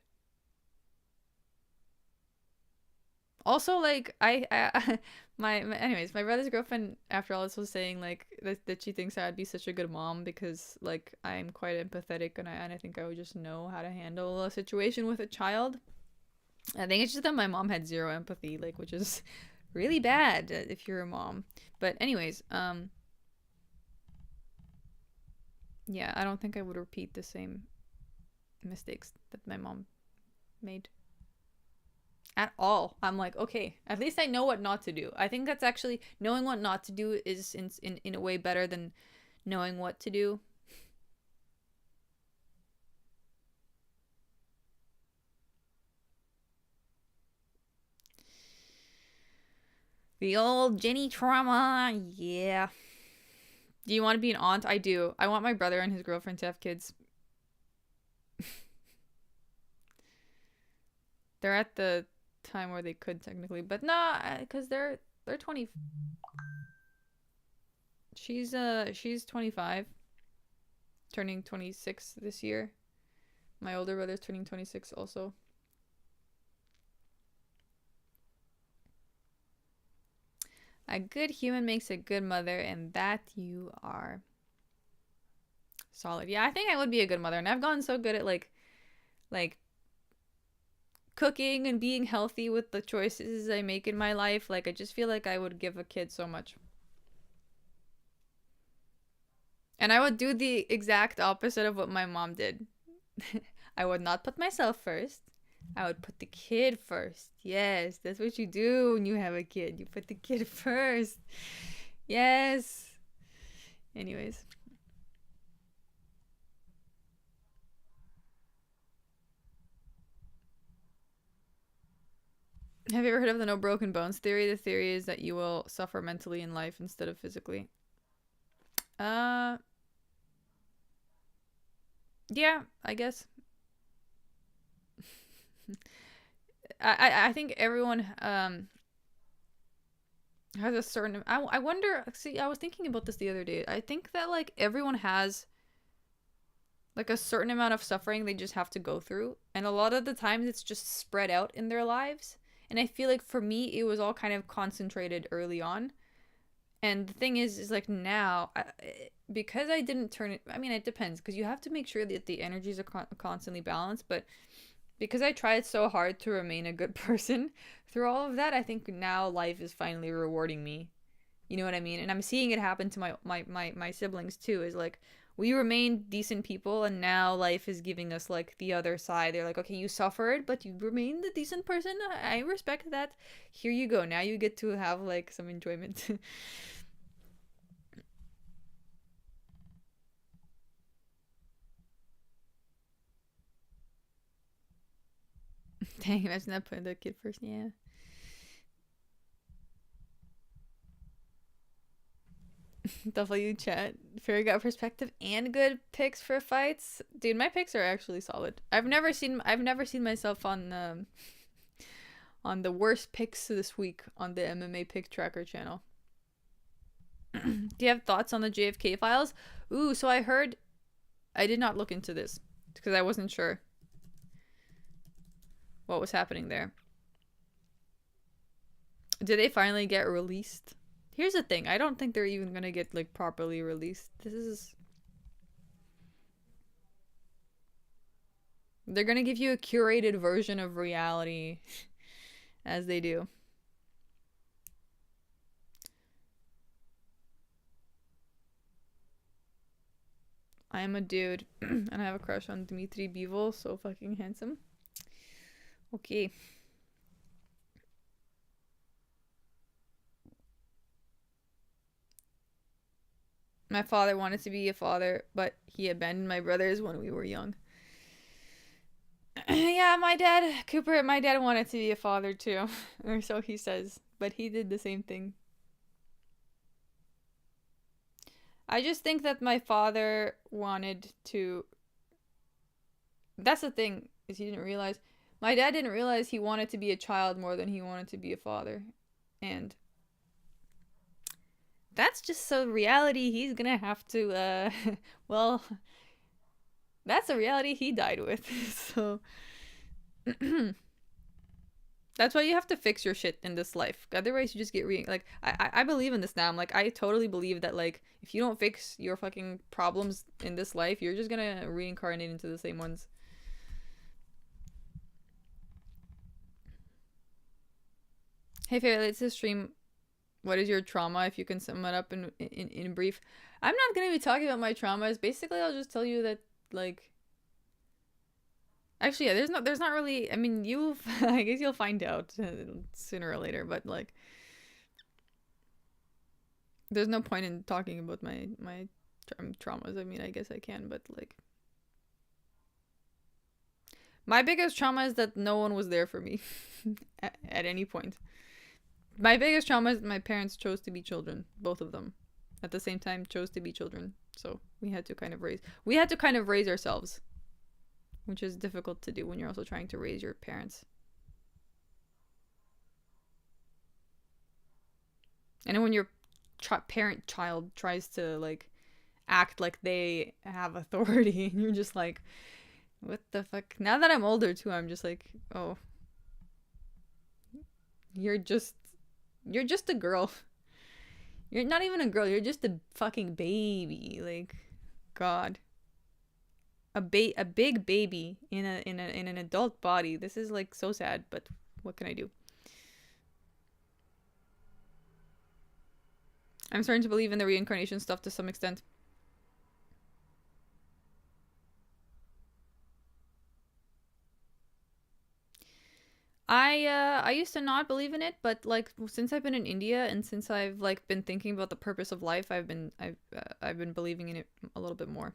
Also, like, anyways, my brother's girlfriend after all this was saying like that she thinks I'd be such a good mom because like I'm quite empathetic, and I think I would just know how to handle a situation with a child. I think it's just that my mom had zero empathy, like, which is really bad if you're a mom. But anyways, yeah, I don't think I would repeat the same mistakes that my mom made at all. I'm like, okay, at least I know what not to do. I think that's actually, knowing what not to do is in a way better than knowing what to do. The old Jenny trauma, yeah. Do you want to be an aunt? I do. I want my brother and his girlfriend to have kids. They're at the time where they could technically, but nah, because they're 20. She's 25, turning 26 this year. My older brother's turning 26 also. A good human makes a good mother, and that you are. Solid. Yeah, I think I would be a good mother, and I've gotten so good at like cooking and being healthy with the choices I make in my life. Like, I just feel like I would give a kid so much. And I would do the exact opposite of what my mom did. I would not put myself first. I would put the kid first. Yes, that's what you do when you have a kid. You put the kid first. Yes. Anyways. Have you ever heard of the no broken bones theory? The theory is that you will suffer mentally in life instead of physically. Uh, yeah, I guess. I think everyone has a certain. I wonder. See, I was thinking about this the other day. I think that like everyone has like a certain amount of suffering they just have to go through, and a lot of the times it's just spread out in their lives. And I feel like for me, it was all kind of concentrated early on. And the thing is like now, because I didn't turn it. I mean, it depends because you have to make sure that the energies are constantly balanced. But Because I tried so hard to remain a good person through all of that, I think now life is finally rewarding me. You know what I mean? And I'm seeing it happen to my siblings too. Is like we remained decent people, and now life is giving us like the other side. They're like, okay, you suffered, but you remained a decent person. I respect that. Here you go. Now you get to have like some enjoyment. Dang, imagine that putting the kid first. Yeah. W chat. Fairy got perspective and good picks for fights. Dude, my picks are actually solid. I've never seen myself on the worst picks this week on the MMA pick tracker channel. Do you have thoughts on the JFK files? Ooh, so I heard. I did not look into this because I wasn't sure what was happening there. Did they finally get released? Here's the thing. I don't think they're even gonna get like properly released. This is. They're gonna give you a curated version of reality, as they do. I am a dude, and I have a crush on Dmitry Bivol. So fucking handsome. Okay. My father wanted to be a father, but he abandoned my brothers when we were young. Yeah, my dad wanted to be a father too, or so he says, but he did the same thing. I just think that my father wanted to. That's the thing, is he didn't realize. My dad didn't realize he wanted to be a child more than he wanted to be a father. And that's just a reality he's gonna have to, well, that's a reality he died with. So. That's why you have to fix your shit in this life. Otherwise, you just get like I believe in this now. I'm like I totally believe that like if you don't fix your fucking problems in this life, you're just gonna reincarnate into the same ones. Hey, Faye, let's just stream. What is your trauma? If you can sum it up in brief. I'm not gonna be talking about my traumas. Basically, I'll just tell you that like. Actually, yeah, there's not really. I mean, you. I guess you'll find out sooner or later. But like, there's no point in talking about my traumas. I mean, I guess I can, but like, my biggest trauma is that no one was there for me at any point. My biggest trauma is my parents chose to be children, both of them, at the same time chose to be children. So we had to kind of raise ourselves, which is difficult to do when you're also trying to raise your parents. And when your parent child tries to like act like they have authority, and you're just like, what the fuck? Now that I'm older too, I'm just like, oh, you're just you're just a girl. You're not even a girl. You're just a fucking baby. Like, God, a big baby in an adult body. This is like so sad. But what can I do? I'm starting to believe in the reincarnation stuff to some extent. I used to not believe in it, but like since I've been in India and since I've like been thinking about the purpose of life, I've been believing in it a little bit more.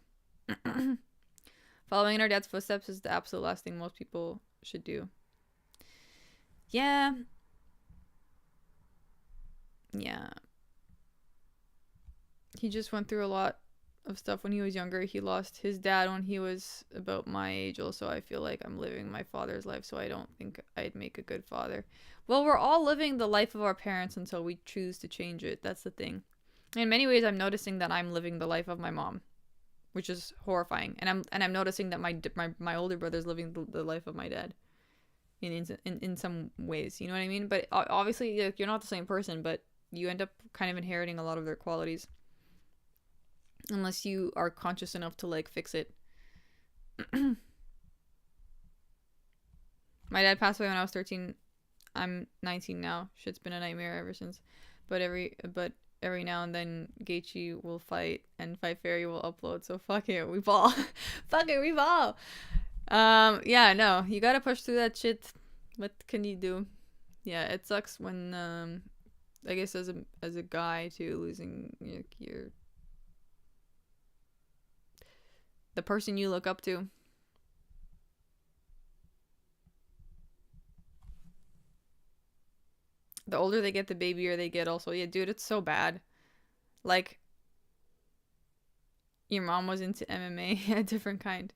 Following in our dad's footsteps is the absolute last thing most people should do. Yeah, yeah. He just went through a lot of stuff when he was younger. He lost his dad when he was about my age. Also, I feel like I'm living my father's life, so I don't think I'd make a good father. Well, we're all living the life of our parents until we choose to change it. That's the thing. In many ways, I'm noticing that I'm living the life of my mom, which is horrifying. And I'm noticing that my older brother's living the life of my dad. In some ways, you know what I mean. But obviously, like, you're not the same person, but you end up kind of inheriting a lot of their qualities unless you are conscious enough to like fix it. My dad passed away when I was 13. I'm 19 now. Shit's been a nightmare ever since. But every now and then Gaichi will fight and Fight Fairy will upload. So fuck it, we ball. Fuck it, we ball. Yeah, no, you gotta push through that shit. What can you do? Yeah, it sucks when I guess as a guy too, losing your the person you look up to. The older they get, the babier they get. Also, yeah, dude, it's so bad. Like your mom was into MMA, a different kind.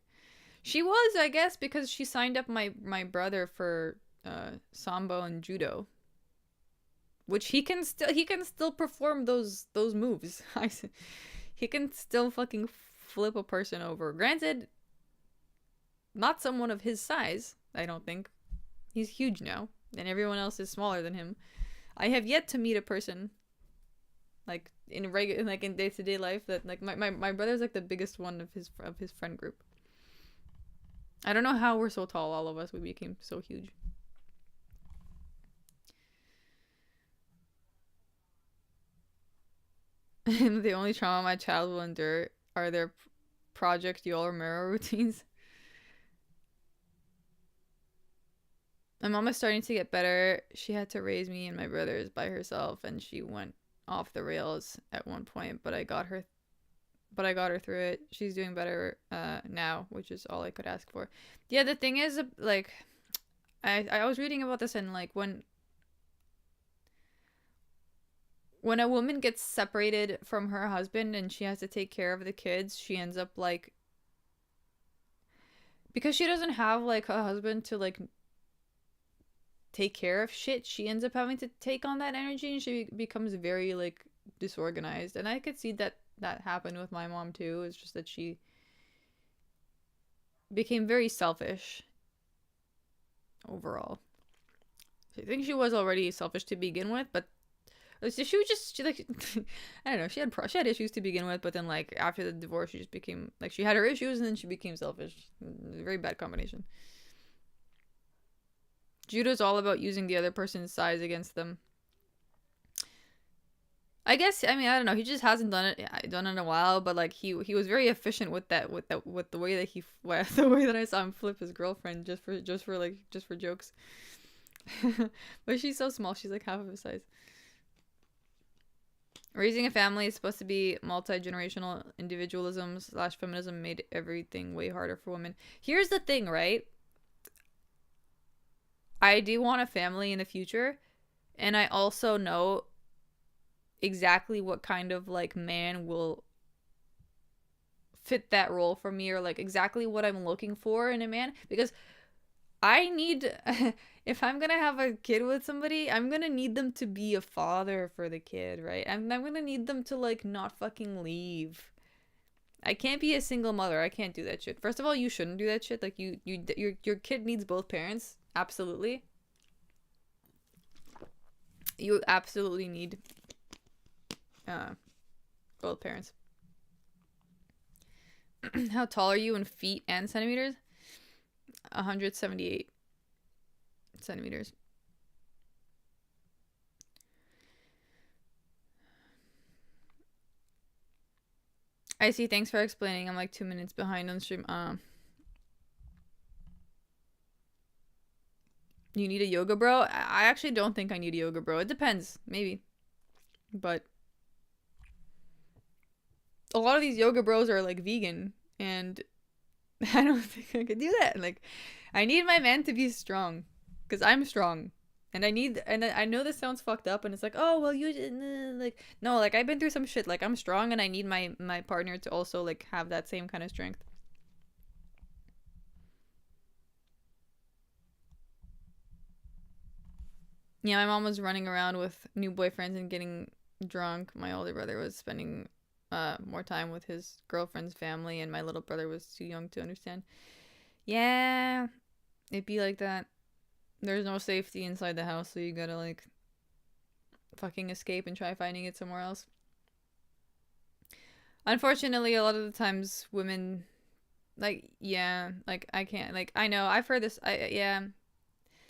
She was, I guess, because she signed up my brother for sambo and judo, which he can still perform those moves. He can still fucking flip a person over. Granted, not someone of his size. I don't think he's huge now, and everyone else is smaller than him. I have yet to meet a person like in day-to-day life that like my brother's like the biggest one of his friend group. I don't know how we're so tall, all of us. We became so huge. And the only trauma my child will endure are their Project Yol or Mirror routines. My mom is starting to get better. She had to raise me and my brothers by herself, and she went off the rails at one point. But I got her through it. She's doing better now, which is all I could ask for. Yeah, the thing is, like, I was reading about this, and like when a woman gets separated from her husband and she has to take care of the kids, she ends up like, because she doesn't have like a husband to like take care of shit, she ends up having to take on that energy, and she becomes very like disorganized. And I could see that happened with my mom too. It's just that she became very selfish overall. I think she was already selfish to begin with, but she was just she like I don't know. She had issues to begin with, but then like after the divorce, she just became like she had her issues, and then she became selfish. Very bad combination. Judo's all about using the other person's size against them. I guess I mean I don't know. He just hasn't done it in a while, but like he was very efficient with the way that the way that I saw him flip his girlfriend just for jokes. But she's so small. She's like half of his size. Raising a family is supposed to be multi-generational. Individualism slash feminism made everything way harder for women. Here's the thing, right? I do want a family in the future, and I also know exactly what kind of like man will fit that role for me, or like exactly what I'm looking for in a man, because I need if I'm gonna have a kid with somebody, I'm gonna need them to be a father for the kid, right? I'm gonna need them to like not fucking leave. I can't be a single mother. I can't do that shit. First of all, you shouldn't do that shit. Like your kid needs both parents. Absolutely. You absolutely need uh both parents. How tall are you in feet and centimeters? 178 centimeters. I see. Thanks for explaining. I'm like 2 minutes behind on stream. You need a yoga bro? I actually don't think I need a yoga bro. It depends, maybe, but a lot of these yoga bros are like vegan, and I don't think I could do that. Like, I need my man to be strong, because I'm strong. And I know this sounds fucked up, and it's like, oh, well, like, no, like, I've been through some shit. Like, I'm strong, and I need my partner to also, like, have that same kind of strength. Yeah, my mom was running around with new boyfriends and getting drunk. My older brother was spending more time with his girlfriend's family, and my little brother was too young to understand. Yeah, it'd be like that. There's no safety inside the house, so you gotta like fucking escape and try finding it somewhere else. Unfortunately, a lot of the times women like, yeah, like I can't, like, I know I've heard this. I yeah,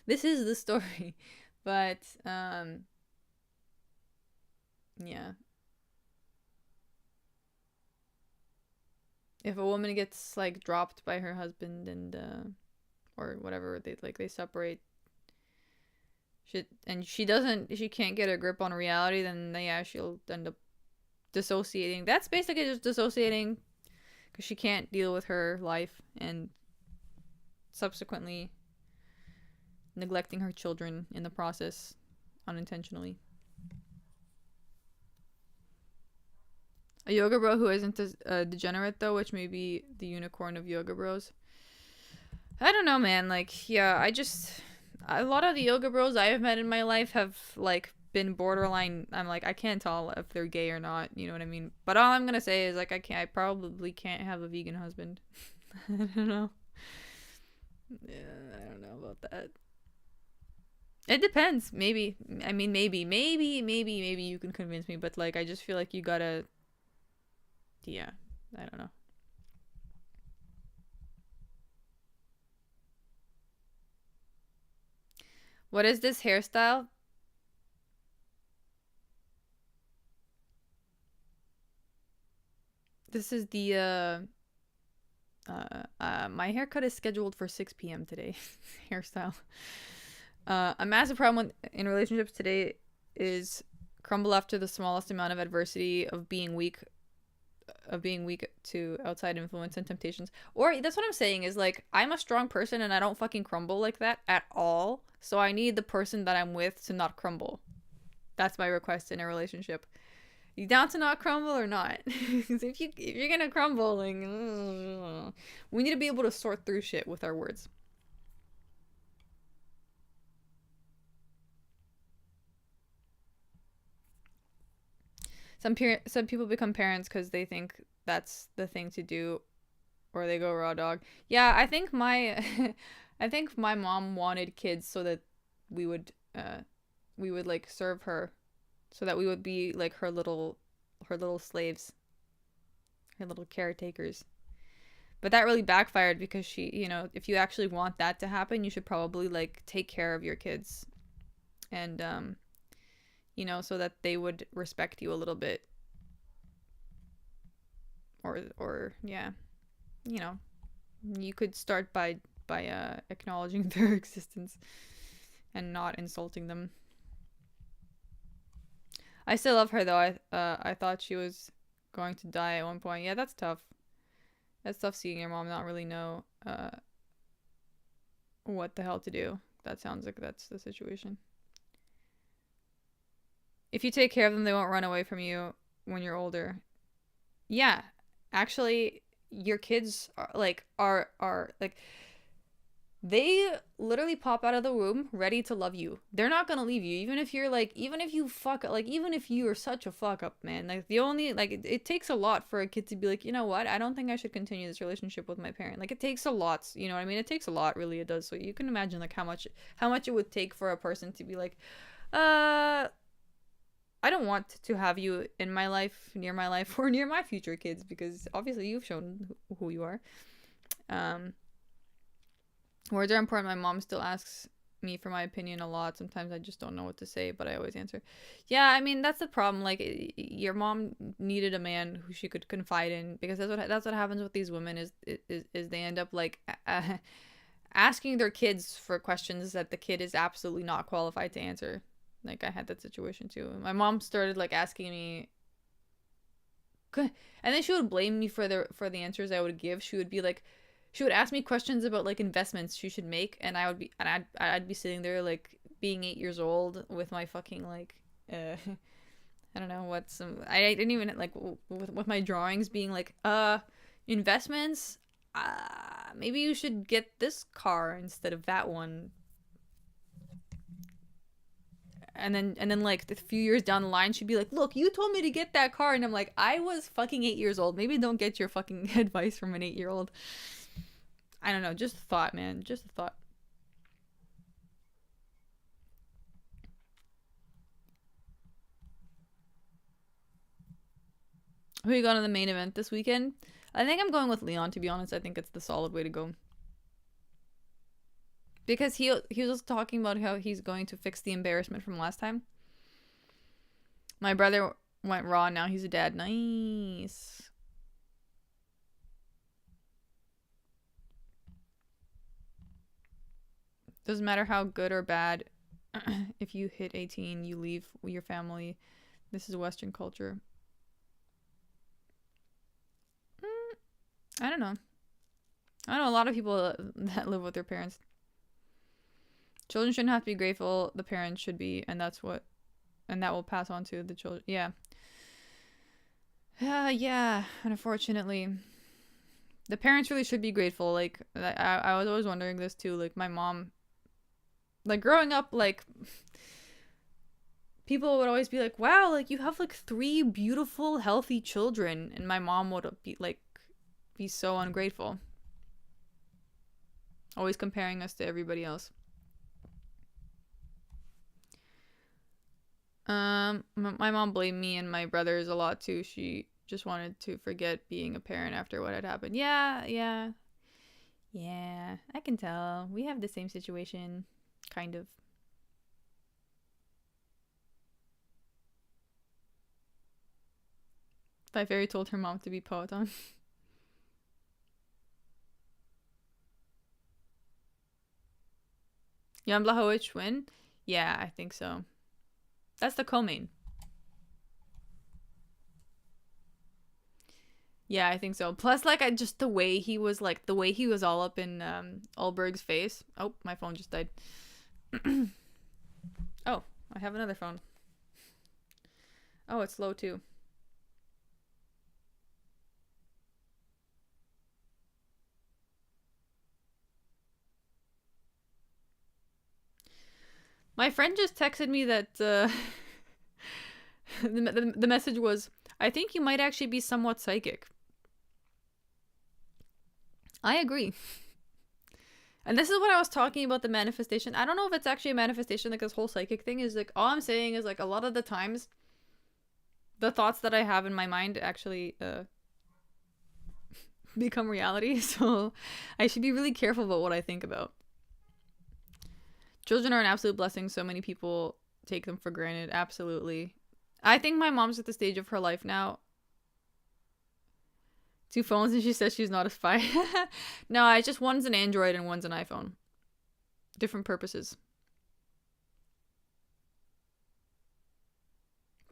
This is the story. But yeah. If a woman gets like dropped by her husband and or whatever, they separate, she can't get a grip on reality, then yeah, she'll end up dissociating. That's basically just dissociating because she can't deal with her life and subsequently neglecting her children in the process unintentionally. A yoga bro who isn't a degenerate though, which may be the unicorn of yoga bros. I don't know, man. Like, yeah, a lot of the yoga bros I have met in my life have like been borderline. I'm like, I can't tell if they're gay or not. You know what I mean? But all I'm gonna say is like, I probably can't have a vegan husband. I don't know. Yeah, I don't know about that. It depends. Maybe. I mean, maybe you can convince me. But like, I just feel like you gotta. Yeah, I don't know. What is this hairstyle? This is the my haircut is scheduled for 6 p.m. today. Hairstyle. A massive problem in relationships today is crumble after the smallest amount of adversity of being weak to outside influence and temptations. Or that's what I'm saying is like I'm a strong person and I don't fucking crumble like that at all. So I need the person that I'm with to not crumble. That's my request in a relationship. You down to not crumble or not? if you're gonna crumble, like we need to be able to sort through shit with our words. Some people become parents because they think that's the thing to do, or they go raw dog. Yeah, I think my I think my mom wanted kids so that we would we would like serve her, so that we would be like her little slaves, her little caretakers. But that really backfired because if you actually want that to happen, you should probably like take care of your kids and so that they would respect you a little bit, or yeah, you know, you could start by acknowledging their existence and not insulting them. I still love her though. I thought she was going to die at one point. Yeah, that's tough. That's tough seeing your mom not really know what the hell to do. That sounds like that's the situation. If you take care of them, they won't run away from you when you're older. Yeah, actually, your kids are like they literally pop out of the womb ready to love you. They're not gonna leave you, even if you're like, even if you fuck, like, even if you are such a fuck up, man. Like, the only, like, it takes a lot for a kid to be like, you know what, I don't think I should continue this relationship with my parent. Like, it takes a lot, you know what I mean? It takes a lot, really, it does. So you can imagine, like, how much it would take for a person to be like, uh, I don't want to have you in my life, near my life, or near my future kids, because obviously you've shown who you are. Um, Words are important. My mom still asks me for my opinion a lot. Sometimes I just don't know what to say, but I always answer. Yeah, I mean that's the problem. Like your mom needed a man who she could confide in, because that's what happens with these women is they end up like asking their kids for questions that the kid is absolutely not qualified to answer. Like I had that situation too. My mom started like asking me, and then she would blame me for the answers I would give. She would be like, she would ask me questions about like investments she should make, and I'd be sitting there like being 8 years old with my fucking like I don't know what some I didn't even like with my drawings being like investments, maybe you should get this car instead of that one. And then like a few years down the line she'd be like, look, you told me to get that car, and I'm like, I was fucking 8 years old. Maybe don't get your fucking advice from an 8-year-old. I don't know, just a thought, man, just a thought. Who you got in the main event this weekend? I think I'm going with Leon, to be honest. I think it's the solid way to go. Because he was talking about how he's going to fix the embarrassment from last time. My brother went raw, now he's a dad. Nice. Doesn't matter how good or bad. If you hit 18, you leave your family. This is Western culture. I don't know. I know a lot of people that live with their parents. Children shouldn't have to be grateful. The parents should be, and that will pass on to the children. Yeah. Yeah. Unfortunately, the parents really should be grateful. Like I was always wondering this too. Like my mom, like growing up, like people would always be like, "Wow, like you have like 3 beautiful, healthy children," and my mom would be so ungrateful, always comparing us to everybody else. My mom blamed me and my brothers a lot too. She just wanted to forget being a parent after what had happened. Yeah. I can tell. We have the same situation, kind of. By Fairy told her mom to be Poeton. Jan Blachowicz win? Yeah, I think so. That's the co-main. Yeah, I think so. Plus, like, just the way he was, all up in Ulberg's face. Oh, my phone just died. Oh, I have another phone. Oh, it's low too. My friend just texted me that the message was, I think you might actually be somewhat psychic. I agree. And this is what I was talking about, the manifestation. I don't know if it's actually a manifestation, like this whole psychic thing is like, all I'm saying is like a lot of the times the thoughts that I have in my mind actually become reality. So I should be really careful about what I think about. Children are an absolute blessing. So many people take them for granted. Absolutely. I think my mom's at the stage of her life now. 2 phones and she says she's not a spy. No, I just one's an Android and one's an iPhone. Different purposes.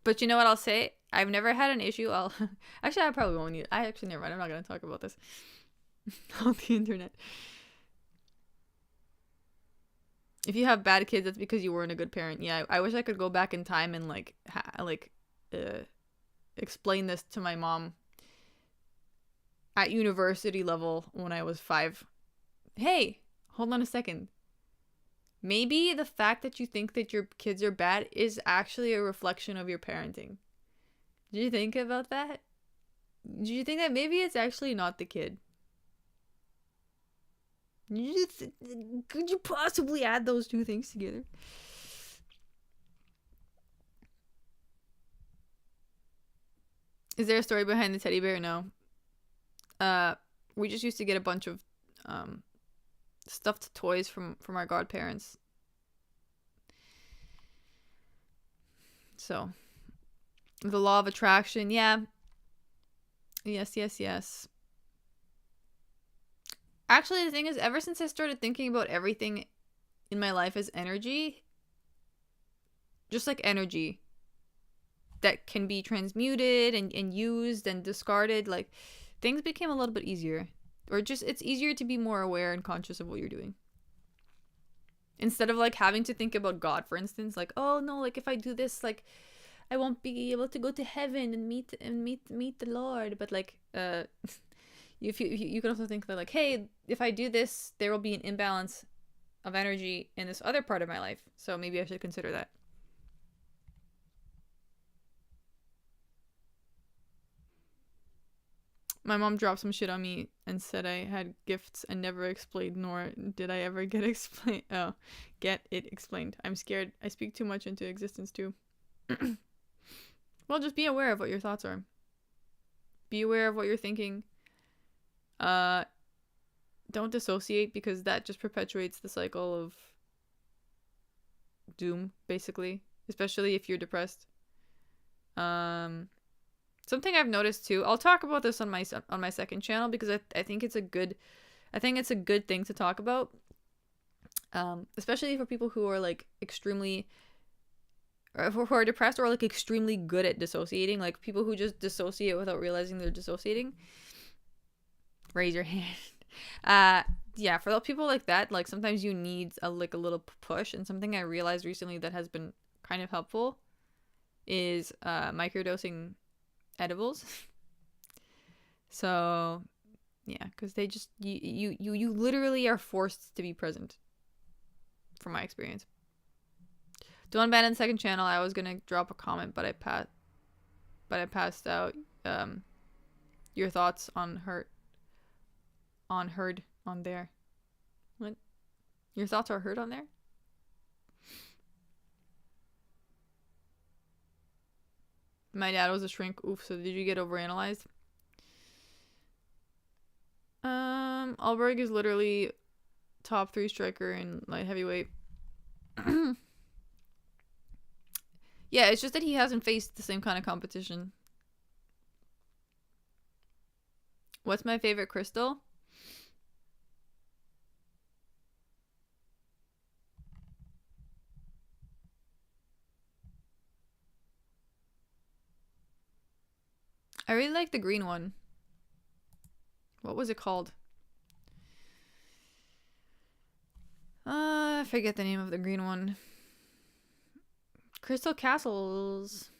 But you know what I'll say? I've never had an issue. Actually, I probably won't need. I actually never mind. I'm not gonna talk about this on the internet. If you have bad kids, that's because you weren't a good parent. Yeah, I wish I could go back in time and explain this to my mom at university level when I was 5. Hey, hold on a second. Maybe the fact that you think that your kids are bad is actually a reflection of your parenting. Did you think about that? Did you think that maybe it's actually not the kid? Could you possibly add those 2 things together? Is there a story behind the teddy bear? No. We just used to get a bunch of stuffed toys from our godparents. So, the law of attraction, yeah. Yes. Actually, the thing is, ever since I started thinking about everything in my life as energy, just like energy that can be transmuted and used and discarded, like, things became a little bit easier. Or just, it's easier to be more aware and conscious of what you're doing. Instead of, like, having to think about God, for instance, like, oh, no, like, if I do this, like, I won't be able to go to heaven and meet the Lord. But, like, if you can also think that, like, hey, if I do this, there will be an imbalance of energy in this other part of my life. So maybe I should consider that. My mom dropped some shit on me and said I had gifts and never explained, nor did I ever get it explained. I'm scared. I speak too much into existence too. Well, just be aware of what your thoughts are. Be aware of what you're thinking. don't dissociate, because that just perpetuates the cycle of doom, basically, especially if you're depressed. Something I've noticed too, I'll talk about this on my second channel, because I think it's a good thing to talk about, especially for people who are like extremely, or who are depressed, or like extremely good at dissociating, like people who just dissociate without realizing they're dissociating. Raise your hand. Yeah, for people like that, like sometimes you need a little push. And something I realized recently that has been kind of helpful is microdosing edibles. So yeah, because they just you literally are forced to be present, from my experience. Don't ban in the second channel. I was gonna drop a comment, but I passed out. Your thoughts on heard on there. What? Your thoughts are heard on there? My dad was a shrink. Oof. So did you get overanalyzed? Alberg is literally top 3 striker in light heavyweight. Yeah, it's just that he hasn't faced the same kind of competition. What's my favorite crystal? I really like the green one. What was it called? I forget the name of the green one. Crystal Castles.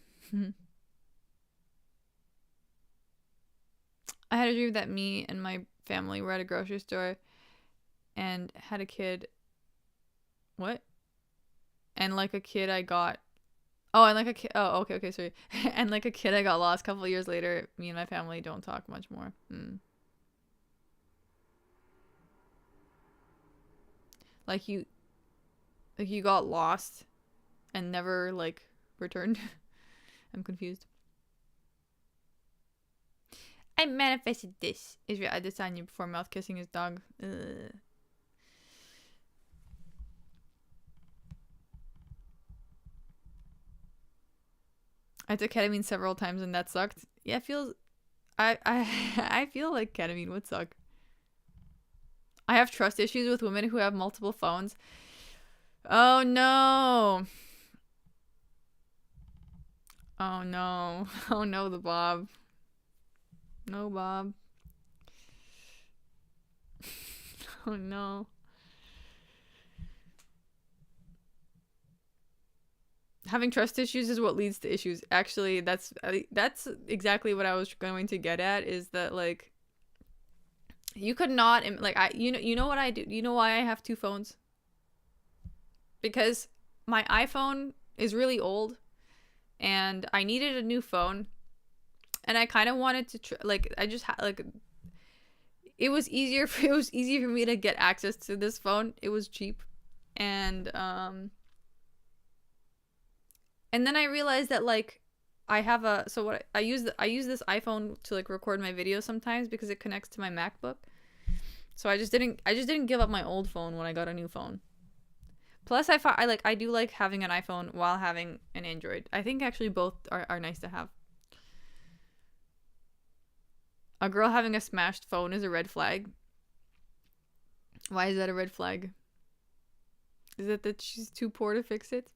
I had a dream that me and my family were at a grocery store and had a kid. What? And like a kid I got. Oh, and like a kid. Oh, okay, sorry. And like a kid I got lost a couple of years later. Me and my family don't talk much more. Like you got lost and never like returned. I'm confused. I manifested this. Israel Adesanya before mouth kissing his dog. Ugh. I took ketamine several times and that sucked. Yeah, it feels. I feel like ketamine would suck. I have trust issues with women who have multiple phones. Oh no. Oh no. Oh no, the Bob. No, Bob. Oh no. Having trust issues is what leads to issues. Actually, that's exactly what I was going to get at, is that like you could not like you know what I do? You know why I have 2 phones? Because my iPhone is really old and I needed a new phone, and I kind of wanted to like I just like it was easier for me to get access to this phone. It was cheap, and then I realized that like I have I use this iPhone to like record my videos sometimes because it connects to my MacBook. So I just didn't give up my old phone when I got a new phone. Plus I do like having an iPhone while having an Android. I think actually both are nice to have. A girl having a smashed phone is a red flag. Why is that a red flag? Is it that she's too poor to fix it?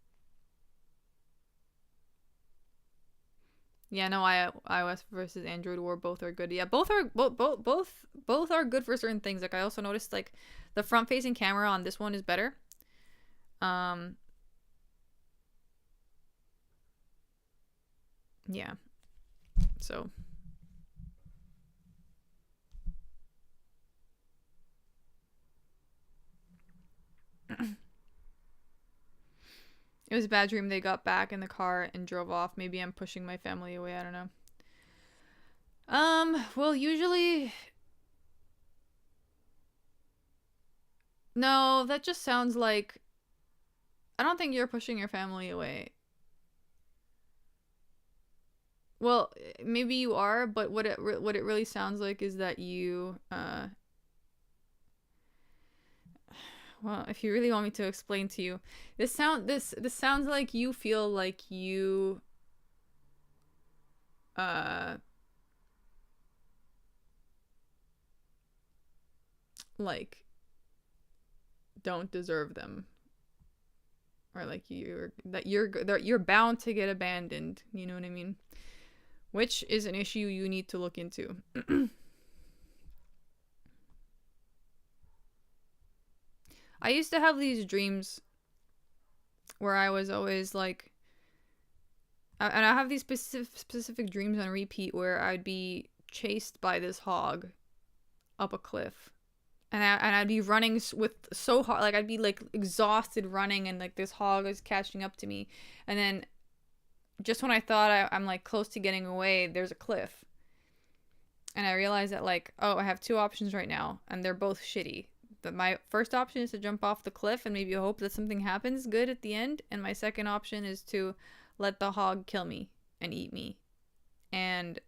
Yeah, no, iOS versus Android war, both are good. Yeah, both are good for certain things. Like I also noticed like the front facing camera on this one is better. Yeah. So it was a bad dream. They got back in the car and drove off. Maybe I'm pushing my family away. I don't know. Well, usually... No, that just sounds like... I don't think you're pushing your family away. Well, maybe you are, but what it really sounds like is that you, Well, if you really want me to explain to you, this sounds like you feel like you uh like don't deserve them, or like you're bound to get abandoned, you know what I mean? Which is an issue you need to look into. I used to have these dreams where I was always like, and I have these specific dreams on repeat where I'd be chased by this hog up a cliff, and I'd be running with so hard, like I'd be like exhausted running, and like this hog is catching up to me, and then just when I thought I'm like close to getting away, there's a cliff, and I realized that like, oh, I have two options right now, and they're both shitty. My first option is to jump off the cliff and maybe hope that something happens good at the end, and my second option is to let the hog kill me and eat me. And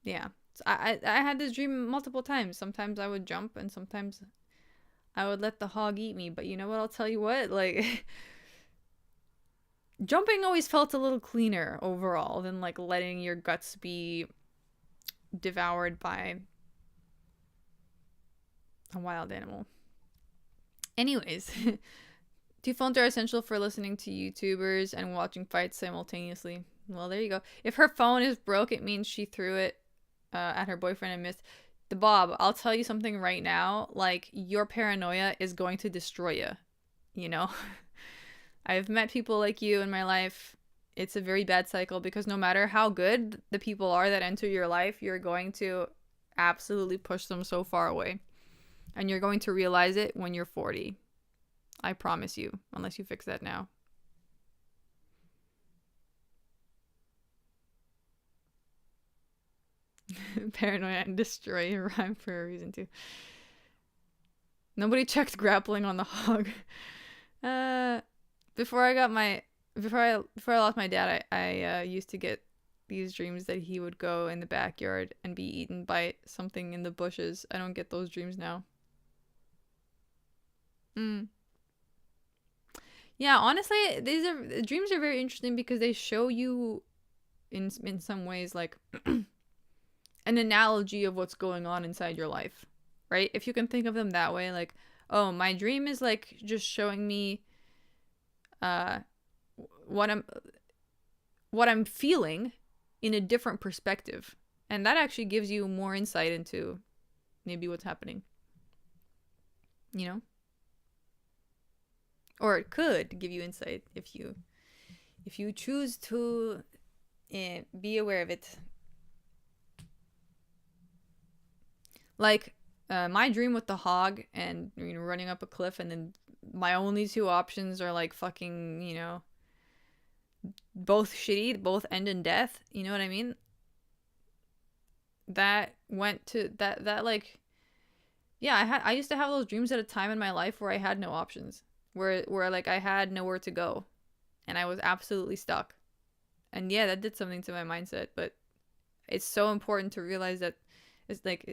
yeah, so I had this dream multiple times. Sometimes I would jump, and sometimes I would let the hog eat me. But you know what? I'll tell you what, like jumping always felt a little cleaner overall than like letting your guts be devoured by a wild animal. Anyways, two phones are essential for listening to YouTubers and watching fights simultaneously. Well, there you go. If her phone is broke, it means she threw it at her boyfriend and missed. The Bob, I'll tell you something right now. Like, your paranoia is going to destroy you. You know? I've met people like you in my life. It's a very bad cycle because no matter how good the people are that enter your life, you're going to absolutely push them so far away. And you're going to realize it when you're 40. I promise you, unless you fix that now. Paranoia and destroy a rhyme for a reason too. Nobody checked grappling on the hog. Before I got my before I lost my dad, I used to get these dreams that he would go in the backyard and be eaten by something in the bushes. I don't get those dreams now. Mm. Yeah, honestly, these are dreams are very interesting because they show you in some ways like an analogy of what's going on inside your life, right? If you can think of them that way, like, oh, my dream is like just showing me uh what I'm feeling in a different perspective. And that actually gives you more insight into maybe what's happening, you know? Or it could give you insight if you choose to be aware of it. Like my dream with the hog and running up a cliff, and then my only two options are like fucking, both shitty, both end in death. You know what I mean? That went to that like, yeah, I used to have those dreams at a time in my life where I had no options, where like I had nowhere to go, and I was absolutely stuck. And yeah, that did something to my mindset, but it's so important to realize that it's like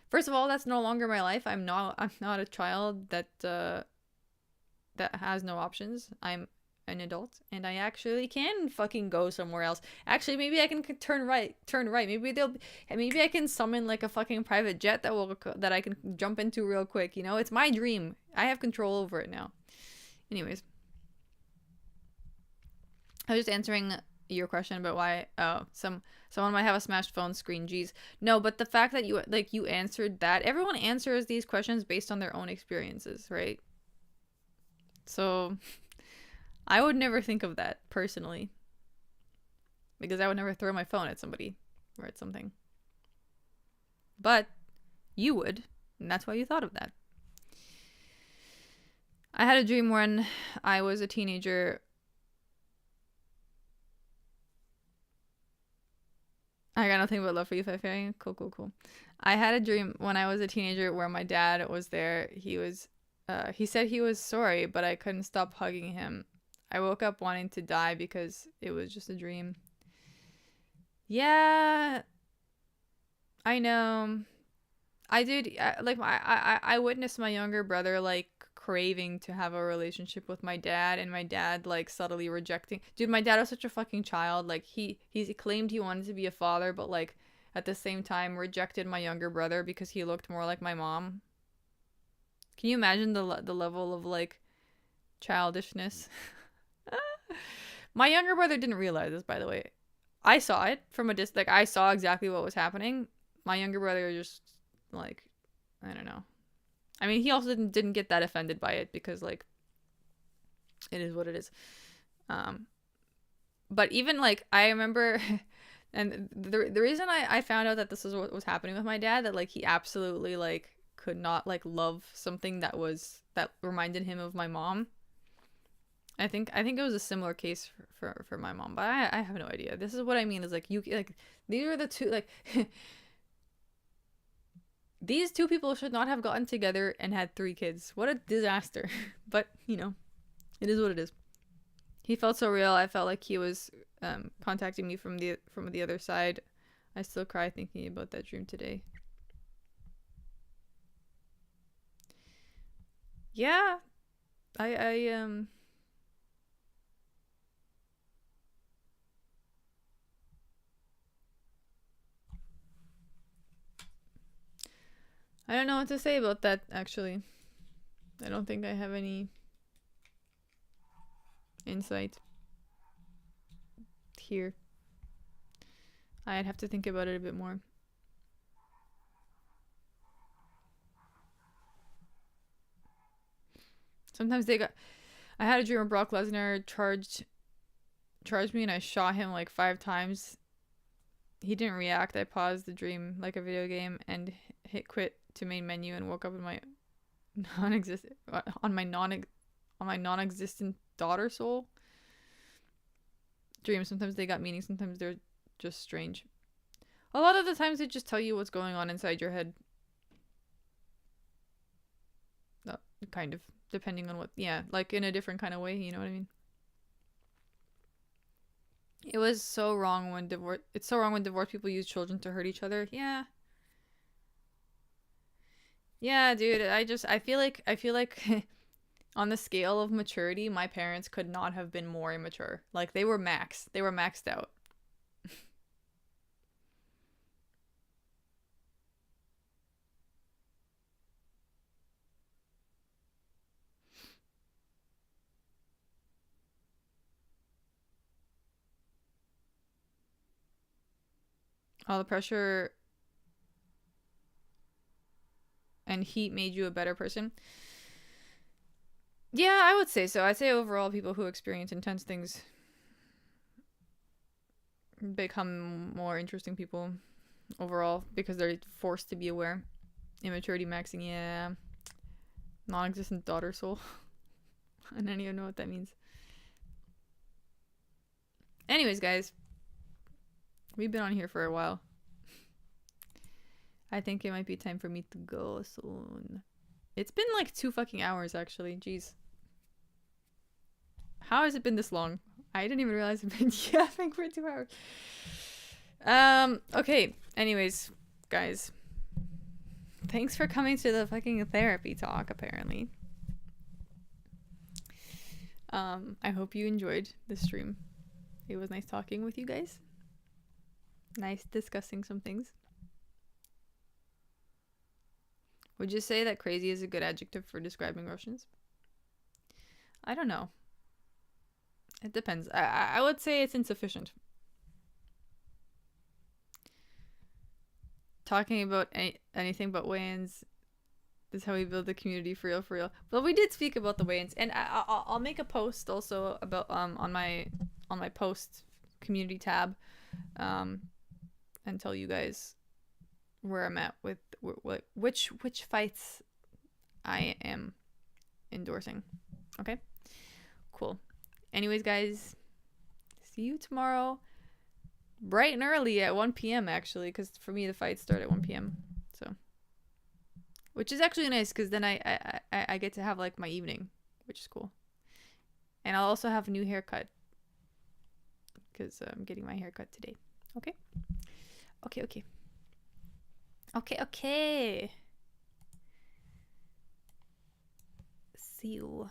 first of all, that's no longer my life. I'm not a child that has no options. I'm an adult, and I actually can fucking go somewhere else. Actually, maybe I can turn right. Maybe I can summon like a fucking private jet that I can jump into real quick. It's my dream. I have control over it now. Anyways, I was just answering your question about why someone might have a smashed phone screen. Jeez. No, but the fact that you answered that, everyone answers these questions based on their own experiences, right? So I would never think of that personally, because I would never throw my phone at somebody or at something. But you would, and that's why you thought of that. I had a dream when I was a teenager. I got nothing but love for you, Fefe. Cool. I had a dream when I was a teenager where my dad was there. He said he was sorry, but I couldn't stop hugging him. I woke up wanting to die because it was just a dream. Yeah, I know. I did like I witnessed my younger brother like craving to have a relationship with my dad, and my dad like subtly rejecting. Dude, my dad was such a fucking child. Like he claimed he wanted to be a father, but like at the same time rejected my younger brother because he looked more like my mom. Can you imagine the level of like childishness? My younger brother didn't realize this, by the way. I saw it from a distance. Like I saw exactly what was happening. My younger brother just like, I don't know. I mean, he also didn't get that offended by it because like it is what it is. Um, but even like I remember, and the reason I found out that this is what was happening with my dad, that like he absolutely like could not like love something that reminded him of my mom. I think it was a similar case for my mom, but I have no idea. This is what I mean is like you like these are the two like these two people should not have gotten together and had 3 kids. What a disaster. But you know, it is what it is. He felt so real. I felt like he was contacting me from the other side. I still cry thinking about that dream today. Yeah, I I don't know what to say about that actually. I don't think I have any insight here. I'd have to think about it a bit more. Sometimes they got. I had a dream where Brock Lesnar charged me and I shot him like 5 times. He didn't react. I paused the dream like a video game and hit quit to main menu and woke up in my non-existent on my non-existent daughter soul. Dreams sometimes they got meaning, sometimes they're just strange. A lot of the times they just tell you what's going on inside your head. Kind of depending on what, yeah, like in a different kind of way, you know what I mean? It was so wrong when divorce. It's so wrong when divorced people use children to hurt each other. Yeah, yeah, dude. I feel like on the scale of maturity, my parents could not have been more immature. Like they were max. They were maxed out. All the pressure and heat made you a better person. Yeah, I would say so. I'd say overall, people who experience intense things become more interesting people overall because they're forced to be aware. Immaturity maxing, yeah. Non-existent daughter soul. I don't even know what that means. Anyways, guys, we've been on here for a while. I think it might be time for me to go soon. It's been like 2 fucking hours, actually. Jeez. How has it been this long? I didn't even realize I've been yapping for 2 hours. Okay. Anyways, guys. Thanks for coming to the fucking therapy talk, apparently. I hope you enjoyed the stream. It was nice talking with you guys. Nice discussing some things. Would you say that crazy is a good adjective for describing Russians? I don't know. It depends. I would say it's insufficient. Talking about anything but weigh-ins is how we build the community for real, for real. But we did speak about the weigh-ins, and I'll make a post also about on my post community tab, and tell you guys where I'm at with which fights I am endorsing. Okay, cool. Anyways, guys, see you tomorrow, bright and early at 1 p.m. actually, because for me the fights start at 1 p.m. So, which is actually nice because then I get to have like my evening, which is cool. And I'll also have a new haircut because I'm getting my haircut today. Okay. Okay, okay. Okay, okay. See you.